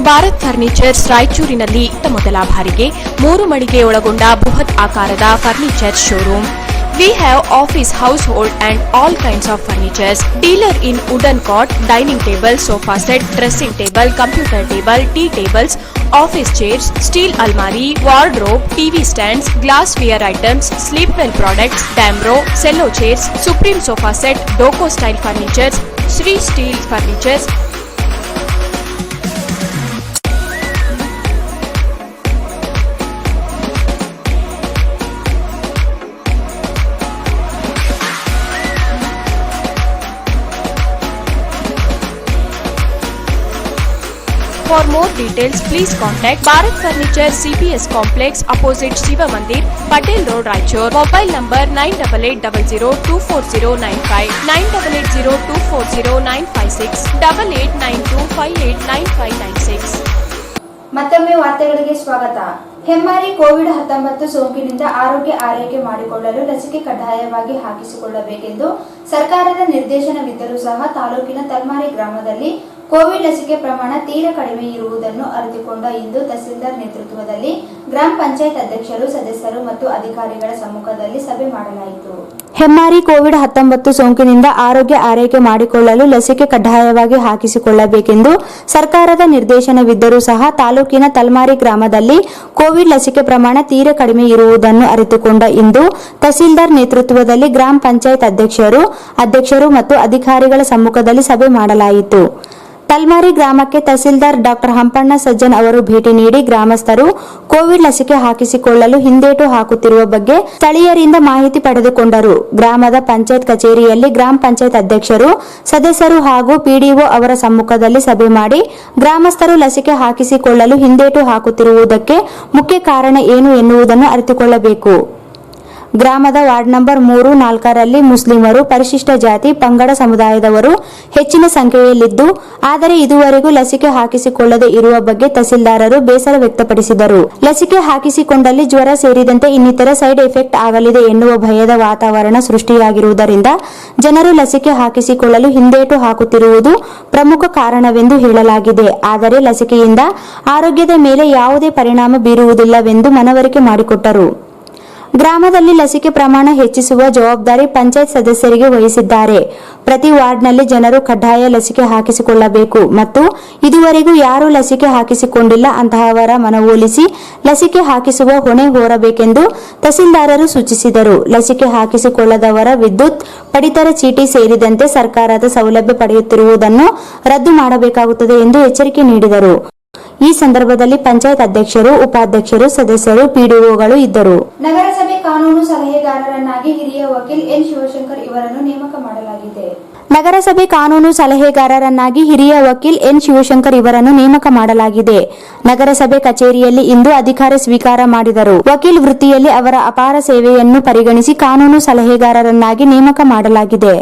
ಭಾರತ್ ಫರ್ನಿಚರ್ಸ್ ರಾಯಚೂರಿನಲ್ಲಿ ಮೊದಲ ಬಾರಿಗೆ 3 ಮಳಿಗೆ ಒಳಗೊಂಡ ಬೃಹತ್ ಆಕಾರದ furniture showroom. We have office, household and all kinds of furnitures. Dealer in wooden cot, dining table, sofa set, dressing table, computer table, tea tables, office chairs, steel almari, wardrobe, TV stands, glassware items, sleepwell products, Damro, cello chairs, Supreme sofa set, Doco style furnitures, Sri steel furnitures. For more details, please contact Bharat Furniture CPS Complex opposite Shiva Mandir, Patel Road, Raichur. Mobile number 9880240959, 9880240956, 8892589596. ಮತ್ತೊಮ್ಮೆ ವಾರ್ತೆಗಳಿಗೆ ಸ್ವಾಗತ. ಹೆಮ್ಮಾರಿ COVID-19 ಸೋಂಕಿನಿಂದ ಆರೋಗ್ಯ ಆರೈಕೆ ಮಾಡಿಕೊಳ್ಳಲು ಲಸಿಕೆ ಕಡ್ಡಾಯವಾಗಿ ಹಾಕಿಸಿಕೊಳ್ಳಬೇಕೆಂದು ಸರ್ಕಾರದ ನಿರ್ದೇಶನವಿದ್ದರೂ ಸಹ ತಾಲೂಕಿನ ತಲ್ಮಾರಿ ಗ್ರಾಮದಲ್ಲಿ ಕೋವಿಡ್ ಲಸಿಕೆ ಪ್ರಮಾಣ ತೀರಾ ಕಡಿಮೆ ಇರುವುದನ್ನು ಅರಿತುಕೊಂಡ ಇಂದು ತಹಸೀಲ್ದಾರ್ ನೇತೃತ್ವದಲ್ಲಿ ಗ್ರಾಮ ಪಂಚಾಯತ್ ಅಧ್ಯಕ್ಷರು, ಸದಸ್ಯರು ಮತ್ತು ಅಧಿಕಾರಿಗಳ ಸಮ್ಮುಖದಲ್ಲಿ ಸಭೆ ಮಾಡಲಾಯಿತು. ಹೆಮ್ಮಾರಿ ಕೋವಿಡ್-19 ಸೋಂಕಿನಿಂದ ಆರೋಗ್ಯ ಆರೈಕೆ ಮಾಡಿಕೊಳ್ಳಲು ಲಸಿಕೆ ಕಡ್ಡಾಯವಾಗಿ ಹಾಕಿಸಿಕೊಳ್ಳಬೇಕೆಂದು ಸರ್ಕಾರದ ನಿರ್ದೇಶನವಿದ್ದರೂ ಸಹ ತಾಲೂಕಿನ ತಲ್ಮಾರಿ ಗ್ರಾಮದಲ್ಲಿ ಕೋವಿಡ್ ಲಸಿಕೆ ಪ್ರಮಾಣ ತೀರಾ ಕಡಿಮೆ ಇರುವುದನ್ನು ಅರಿತುಕೊಂಡ ಇಂದು ತಹಸೀಲ್ದಾರ್ ನೇತೃತ್ವದಲ್ಲಿ ಗ್ರಾಮ ಪಂಚಾಯತ್ ಅಧ್ಯಕ್ಷರು ಮತ್ತು ಅಧಿಕಾರಿಗಳ ಸಮ್ಮುಖದಲ್ಲಿ ಸಭೆ ಮಾಡಲಾಯಿತು. ತಲ್ಮಾರಿ ಗ್ರಾಮಕ್ಕೆ ತಹಸೀಲ್ದಾರ್ ಡಾಕ್ಟರ್ ಹಂಪಣ್ಣ ಸಜ್ಜನ್ ಅವರು ಭೇಟಿ ನೀಡಿ ಗ್ರಾಮಸ್ಥರು ಕೋವಿಡ್ ಲಸಿಕೆ ಹಾಕಿಸಿಕೊಳ್ಳಲು ಹಿಂದೇಟು ಹಾಕುತ್ತಿರುವ ಬಗ್ಗೆ ಸ್ಥಳೀಯರಿಂದ ಮಾಹಿತಿ ಪಡೆದುಕೊಂಡರು. ಗ್ರಾಮದ ಪಂಚಾಯತ್ ಕಚೇರಿಯಲ್ಲಿ ಗ್ರಾಮ ಪಂಚಾಯತ್ ಅಧ್ಯಕ್ಷರು, ಸದಸ್ಯರು ಹಾಗೂ ಪಿಡಿಒ ಅವರ ಸಮ್ಮುಖದಲ್ಲಿ ಸಭೆ ಮಾಡಿ ಗ್ರಾಮಸ್ಥರು ಲಸಿಕೆ ಹಾಕಿಸಿಕೊಳ್ಳಲು ಹಿಂದೇಟು ಹಾಕುತ್ತಿರುವುದಕ್ಕೆ ಮುಖ್ಯ ಕಾರಣ ಏನು ಎನ್ನುವುದನ್ನು ಅರಿತುಕೊಳ್ಳಬೇಕು. ಗ್ರಾಮದ ವಾರ್ಡ್ ನಂಬರ್ 3, 4ರಲ್ಲಿ ಮುಸ್ಲಿಮರು, ಪರಿಶಿಷ್ಟ ಜಾತಿ, ಪಂಗಡ ಸಮುದಾಯದವರು ಹೆಚ್ಚಿನ ಸಂಖ್ಯೆಯಲ್ಲಿದ್ದು, ಆದರೆ ಇದುವರೆಗೂ ಲಸಿಕೆ ಹಾಕಿಸಿಕೊಳ್ಳದೆ ಇರುವ ಬಗ್ಗೆ ತಹಸೀಲ್ದಾರರು ಬೇಸರ ವ್ಯಕ್ತಪಡಿಸಿದರು. ಲಸಿಕೆ ಹಾಕಿಸಿಕೊಂಡಲ್ಲಿ ಜ್ವರ ಸೇರಿದಂತೆ ಇನ್ನಿತರ ಸೈಡ್ ಎಫೆಕ್ಟ್ ಆಗಲಿದೆ ಎನ್ನುವ ಭಯದ ವಾತಾವರಣ ಸೃಷ್ಟಿಯಾಗಿರುವುದರಿಂದ ಜನರು ಲಸಿಕೆ ಹಾಕಿಸಿಕೊಳ್ಳಲು ಹಿಂದೇಟು ಹಾಕುತ್ತಿರುವುದು ಪ್ರಮುಖ ಕಾರಣವೆಂದು ಹೇಳಲಾಗಿದೆ. ಆದರೆ ಲಸಿಕೆಯಿಂದ ಆರೋಗ್ಯದ ಮೇಲೆ ಯಾವುದೇ ಪರಿಣಾಮ ಬೀರುವುದಿಲ್ಲವೆಂದು ಮನವರಿಕೆ ಮಾಡಿಕೊಟ್ಟರು. ಗ್ರಾಮದಲ್ಲಿ ಲಸಿಕೆ ಪ್ರಮಾಣ ಹೆಚ್ಚಿಸುವ ಜವಾಬ್ದಾರಿ ಪಂಚಾಯತ್ ಸದಸ್ಯರಿಗೆ ವಹಿಸಿದ್ದಾರೆ. ಪ್ರತಿ ವಾರ್ಡ್ನಲ್ಲಿ ಜನರು ಕಡ್ಡಾಯ ಲಸಿಕೆ ಹಾಕಿಸಿಕೊಳ್ಳಬೇಕು ಮತ್ತು ಇದುವರೆಗೂ ಯಾರು ಲಸಿಕೆ ಹಾಕಿಸಿಕೊಂಡಿಲ್ಲ ಅಂತಹವರ ಮನವೊಲಿಸಿ ಲಸಿಕೆ ಹಾಕಿಸುವ ಹೊಣೆ ಹೊರಬೇಕೆಂದು ತಹಸೀಲ್ದಾರರು ಸೂಚಿಸಿದರು. ಲಸಿಕೆ ಹಾಕಿಸಿಕೊಳ್ಳದವರ ವಿದ್ಯುತ್, ಪಡಿತರ ಚೀಟಿ ಸೇರಿದಂತೆ ಸರ್ಕಾರದ ಸೌಲಭ್ಯ ಪಡೆಯುತ್ತಿರುವುದನ್ನು ರದ್ದು ಮಾಡಬೇಕಾಗುತ್ತದೆ ಎಂದು ಎಚ್ಚರಿಕೆ ನೀಡಿದರು. ಈ ಸಂದರ್ಭದಲ್ಲಿ ಪಂಚಾಯತ್ ಅಧ್ಯಕ್ಷರು, ಉಪಾಧ್ಯಕ್ಷರು, ಸದಸ್ಯರು, ಪಿಡಿಒಗಳು ಇದ್ದರು. ನಗರಸಭೆ ಕಾನೂನು ಸಲಹೆಗಾರರನ್ನಾಗಿ ಹಿರಿಯ ವಕೀಲ್ ಎನ್ ಶಿವಶಂಕರ್ ಇವರನ್ನು ನೇಮಕ ಮಾಡಲಾಗಿದೆ. ನಗರಸಭೆ ಕಾನೂನು ಸಲಹೆಗಾರರನ್ನಾಗಿ ಹಿರಿಯ ವಕೀಲ್ ಎನ್ ಶಿವಶಂಕರ್ ಇವರನ್ನು ನೇಮಕ ಮಾಡಲಾಗಿದೆ. ನಗರಸಭೆ ಕಚೇರಿಯಲ್ಲಿ ಇಂದು ಅಧಿಕಾರ ಸ್ವೀಕಾರ ಮಾಡಿದರು. ವಕೀಲ್ ವೃತ್ತಿಯಲ್ಲಿ ಅವರ ಅಪಾರ ಸೇವೆಯನ್ನು ಪರಿಗಣಿಸಿ ಕಾನೂನು ಸಲಹೆಗಾರರನ್ನಾಗಿ ನೇಮಕ ಮಾಡಲಾಗಿದೆ.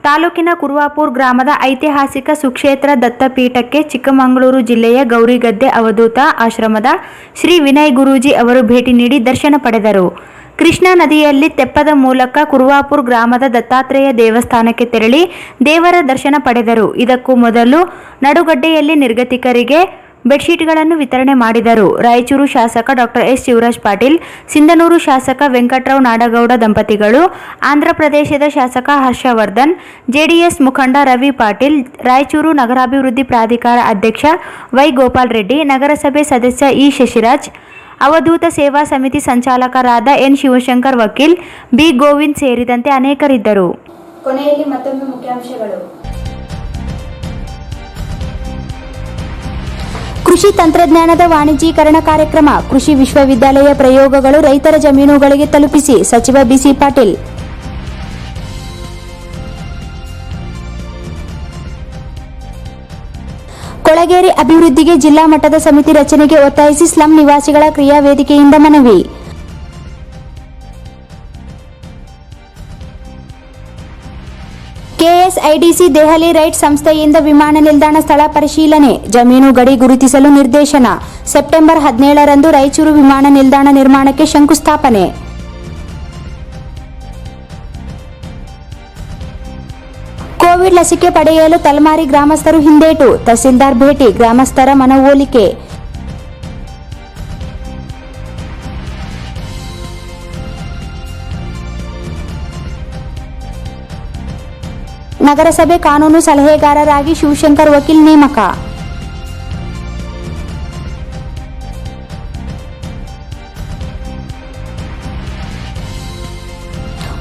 ತಾಲೂಕಿನ ಕುರುವಾಪುರ ಗ್ರಾಮದ ಐತಿಹಾಸಿಕ ಸುಕ್ಷೇತ್ರ ದತ್ತಪೀಠಕ್ಕೆ ಚಿಕ್ಕಮಗಳೂರು ಜಿಲ್ಲೆಯ ಗೌರಿಗದ್ದೆ ಅವಧೂತ ಆಶ್ರಮದ ಶ್ರೀ ವಿನಯ್ ಗುರೂಜಿ ಅವರು ಭೇಟಿ ನೀಡಿ ದರ್ಶನ ಪಡೆದರು. ಕೃಷ್ಣಾ ನದಿಯಲ್ಲಿ ತೆಪ್ಪದ ಮೂಲಕ ಕುರುವಾಪುರ ಗ್ರಾಮದ ದತ್ತಾತ್ರೇಯ ದೇವಸ್ಥಾನಕ್ಕೆ ತೆರಳಿ ದೇವರ ದರ್ಶನ ಪಡೆದರು. ಇದಕ್ಕೂ ಮೊದಲು ನಡುಗಡ್ಡೆಯಲ್ಲಿ ನಿರ್ಗತಿಕರಿಗೆ ಬೆಡ್ಶೀಟ್ಗಳನ್ನು ವಿತರಣೆ ಮಾಡಿದರು. ರಾಯಚೂರು ಶಾಸಕ ಡಾಕ್ಟರ್ ಎಸ್ ಶಿವರಾಜ್ ಪಾಟೀಲ್, ಸಿಂಧನೂರು ಶಾಸಕ ವೆಂಕಟರಾವ್ ನಾಡಗೌಡ ದಂಪತಿಗಳು, ಆಂಧ್ರಪ್ರದೇಶದ ಶಾಸಕ ಹರ್ಷವರ್ಧನ್, ಜೆಡಿಎಸ್ ಮುಖಂಡ ರವಿ ಪಾಟೀಲ್, ರಾಯಚೂರು ನಗರಾಭಿವೃದ್ಧಿ ಪ್ರಾಧಿಕಾರ ಅಧ್ಯಕ್ಷ ವೈ ಗೋಪಾಲ್ ರೆಡ್ಡಿ, ನಗರಸಭೆ ಸದಸ್ಯ ಇ ಶಶಿರಾಜ್, ಅವಧೂತ ಸೇವಾ ಸಮಿತಿ ಸಂಚಾಲಕರಾದ ಎನ್ ಶಿವಶಂಕರ್, ವಕೀಲ್ ಬಿ ಗೋವಿಂದ್ ಸೇರಿದಂತೆ ಅನೇಕರಿದ್ದರು. ಕೊನೆಯಲ್ಲಿ ಮತ್ತೊಮ್ಮೆ ಮುಖ್ಯಾಂಶಗಳು. ಕೃಷಿ ತಂತ್ರಜ್ಞಾನದ ವಾಣಿಜ್ಯೀಕರಣ ಕಾರ್ಯಕ್ರಮ, ಕೃಷಿ ವಿಶ್ವವಿದ್ಯಾಲಯ ಪ್ರಯೋಗಗಳು ರೈತರ ಜಮೀನುಗಳಿಗೆ ತಲುಪಿಸಿ ಸಚಿವ ಬಿಸಿ ಪಾಟೀಲ್. ಕೊಳಗೇರಿ ಅಭಿವೃದ್ಧಿಗೆ ಜಿಲ್ಲಾ ಮಟ್ಟದ ಸಮಿತಿ ರಚನೆಗೆ ಒತ್ತಾಯಿಸಿ ಸ್ಲಂ ನಿವಾಸಿಗಳ ಕ್ರಿಯಾ ವೇದಿಕೆಯಿಂದ ಮನವಿ. ಕೆಎಸ್ಐಡಿಸಿ ದೆಹಲಿ ರೈಟ್ ಸಂಸ್ಥೆಯಿಂದ ವಿಮಾನ ನಿಲ್ದಾಣ ಸ್ಥಳ ಪರಿಶೀಲನೆ, ಜಮೀನು ಗಡಿ ಗುರುತಿಸಲು ನಿರ್ದೇಶನ. ಸೆಪ್ಟೆಂಬರ್ 17ರಂದು ರಾಯಚೂರು ವಿಮಾನ ನಿಲ್ದಾಣ ನಿರ್ಮಾಣಕ್ಕೆ ಶಂಕುಸ್ಥಾಪನೆ. ಕೋವಿಡ್ ಲಸಿಕೆ ಪಡೆಯಲು ತಲ್ಮಾರಿ ಗ್ರಾಮಸ್ಥರು ಹಿಂದೇಟು, ತಹಸೀಲ್ದಾರ್ ಭೇಟಿ, ಗ್ರಾಮಸ್ಥರ ಮನವೊಲಿಕೆ. ನಗರಸಭೆ ಕಾನೂನು ಸಲಹೆಗಾರರಾಗಿ ಶಿವಶಂಕರ್ ವಕೀಲ್ ನೇಮಕ.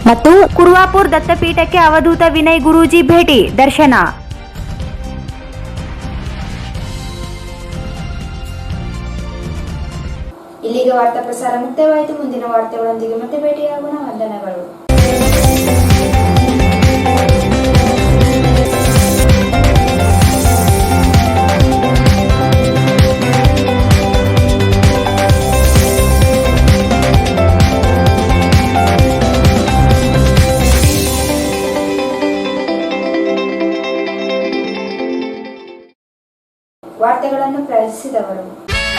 ಮತ್ತು ಕುರುವಾಪುರ್ ದತ್ತಪೀಠಕ್ಕೆ ಅವಧೂತ ವಿನಯ್ ಗುರೂಜಿ ಭೇಟಿ ದರ್ಶನ. ಇಲ್ಲಿಗೆ ವಾರ್ತಾ ಪ್ರಸಾರ ಮುಕ್ತಾಯವಾಯಿತು. ಮುಂದಿನ ವಾರ್ತೆಗಳೊಂದಿಗೆ ಮತ್ತೆ ಭೇಟಿಯಾಗೋಣ. ವಂದನೆಗಳು. ವಾರ್ತೆಗಳನ್ನು ಪ್ರಕಟಿಸಿದವರು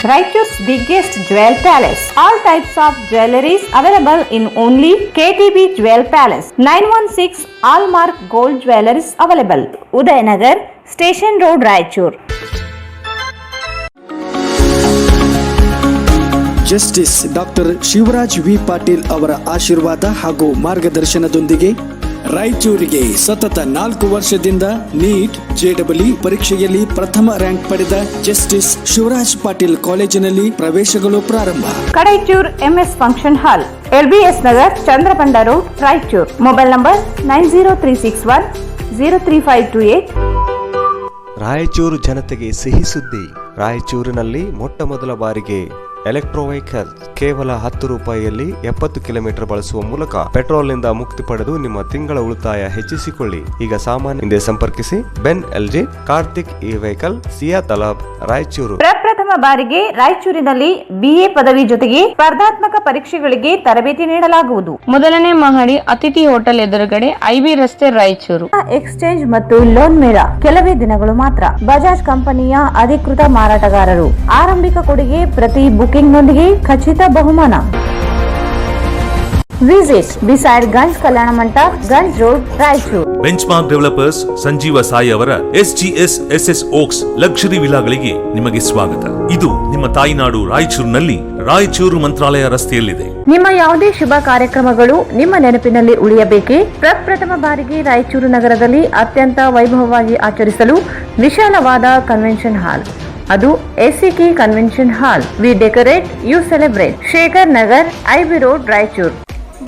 Raichur's biggest jewel palace. All types of jewelries available in only KTB Jewel Palace. 916 Allmark Gold Jewelries available. Udayanagar, Station Road, Raichur. Justice doctor Shivraj V Patil ಅವರ ಆಶೀರ್ವಾದ ಹಾಗೂ ಮಾರ್ಗದರ್ಶನದೊಂದಿಗೆ ರಾಯಚೂರಿಗೆ ಸತತ 4 ವರ್ಷದಿಂದ ನೀಟ್ ಜೆಡಬ್ಲ್ಯೂ ಪರೀಕ್ಷೆಯಲ್ಲಿ ಪ್ರಥಮ ರ್ಯಾಂಕ್ ಪಡೆದ ಜಸ್ಟಿಸ್ ಶಿವರಾಜ್ ಪಾಟೀಲ್ ಕಾಲೇಜಿನಲ್ಲಿ ಪ್ರವೇಶಗಳು ಪ್ರಾರಂಭ. Kadaichur MS function hall, LBS Nagar, Chandrabanda road, Raichur. Mobile number 9036103528. Raichur ಜನತೆಗೆ ಸಿಹಿ ಸುದ್ದಿ. ರಾಯಚೂರಿನಲ್ಲಿ ಮೊಟ್ಟ ಮೊದಲ ಬಾರಿಗೆ ಎಲೆಕ್ಟ್ರೋ ವೆಹಿಕಲ್ ಕೇವಲ 10 ರೂಪಾಯಿಯಲ್ಲಿ 70 ಕಿಲೋಮೀಟರ್ ಬಳಸುವ ಮೂಲಕ ಪೆಟ್ರೋಲ್ನಿಂದ ಮುಕ್ತಿ ಪಡೆದು ನಿಮ್ಮ ತಿಂಗಳ ಉಳಿತಾಯ ಹೆಚ್ಚಿಸಿಕೊಳ್ಳಿ. ಈಗ ಸಾಮಾನ್ಯ ಹಿಂದೆ ಸಂಪರ್ಕಿಸಿ. ಬೆನ್ LG, ಕಾರ್ತಿಕ್ ಇ ವೆಹಿಕಲ್, ಸಿಯಾ ತಲಾಬ್, ರಾಯಚೂರು. ಪ್ರಪ್ರಥಮ ಬಾರಿಗೆ ರಾಯಚೂರಿನಲ್ಲಿ BA ಪದವಿ ಜೊತೆಗೆ ಸ್ಪರ್ಧಾತ್ಮಕ ಪರೀಕ್ಷೆಗಳಿಗೆ ತರಬೇತಿ ನೀಡಲಾಗುವುದು. ಮೊದಲನೇ ಮಹಡಿ ಅತಿಥಿ ಹೋಟೆಲ್ ಎದುರುಗಡೆ IB ರಸ್ತೆ, ರಾಯಚೂರು. ಎಕ್ಸ್ಚೇಂಜ್ ಮತ್ತು ಲೋನ್ ಮೇಳ ಕೆಲವೇ ದಿನಗಳು ಮಾತ್ರ. ಬಜಾಜ್ ಕಂಪನಿಯ ಅಧಿಕೃತ ಮಾರಾಟಗಾರರು. ಆರಂಭಿಕ ಕೊಡುಗೆ ಪ್ರತಿ ಬುಕಿಂಗ್ ನೊಂದಿಗೆ ಖಚಿತ ಬಹುಮಾನ. Visit beside Ganj Kalyana Mantapa, Ganj road, Raichur. Benchmark developers Sanjeeva Sai ಅವರ SGS SS ಓಕ್ಸ್ ಲಕ್ಸುರಿ ವಿಲಾಗಳಿಗೆ ನಿಮಗೆ ಸ್ವಾಗತ. ಇದು ನಿಮ್ಮ ತಾಯಿನಾಡು ರಾಯಚೂರಿನಲ್ಲಿ ರಾಯಚೂರು ಮಂತ್ರಾಲಯ ರಸ್ತೆಯಲ್ಲಿದೆ. ನಿಮ್ಮ ಯಾವುದೇ ಶುಭ ಕಾರ್ಯಕ್ರಮಗಳು ನಿಮ್ಮ ನೆನಪಿನಲ್ಲಿ ಉಳಿಯಬೇಕೇ? ಪ್ರಪ್ರಥಮ ಬಾರಿಗೆ ರಾಯಚೂರು ನಗರದಲ್ಲಿ ಅತ್ಯಂತ ವೈಭವವಾಗಿ ಆಚರಿಸಲು ವಿಶಾಲವಾದ ಕನ್ವೆನ್ಷನ್ ಹಾಲ್, ಅದು ACK convention hall. We decorate, you celebrate. Shekhar Nagar, IB road, Raichur.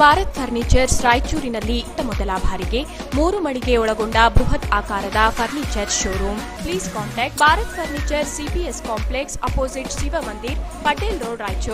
Bharat furnitures ರಾಯಚೂರಿನಲ್ಲಿ ಮೊದಲ ಬಾರಿಗೆ 3 ಮಳಿಗೆ ಒಳಗೊಂಡ ಬೃಹತ್ ಆಕಾರದ furniture showroom. Please contact Bharat furniture CPS complex opposite Shiva Mandir, Patel road, Raichur.